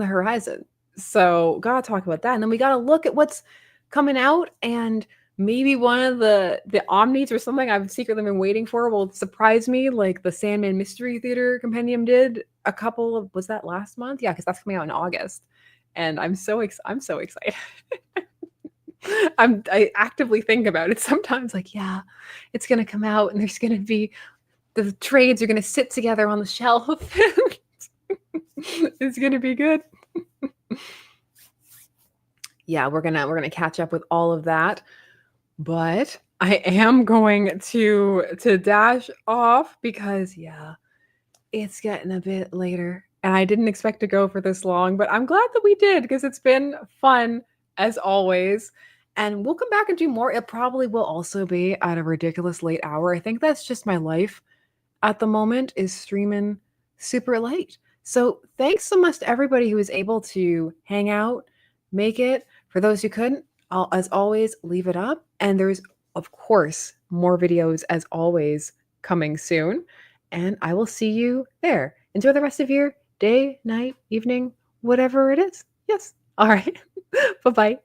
the horizon. So gotta talk about that. And then we gotta look at what's coming out, and maybe one of the omnis or something I've secretly been waiting for will surprise me, like the Sandman Mystery Theater Compendium did a couple of, was that last month? Yeah, because that's coming out in August, and I'm so excited. I actively think about it sometimes, like, yeah, it's gonna come out, and there's gonna be the trades are gonna sit together on the shelf. It's gonna be good. Yeah, we're gonna catch up with all of that. But I am going to dash off because yeah, it's getting a bit later. And I didn't expect to go for this long, but I'm glad that we did because it's been fun as always. And we'll come back and do more. It probably will also be at a ridiculous late hour. I think that's just my life at the moment, is streaming super late. So thanks so much to everybody who was able to hang out, make it. For those who couldn't, I'll, as always, leave it up. And there's, of course, more videos as always coming soon. And I will see you there. Enjoy the rest of your day, night, evening, whatever it is. Yes. All right. Bye bye.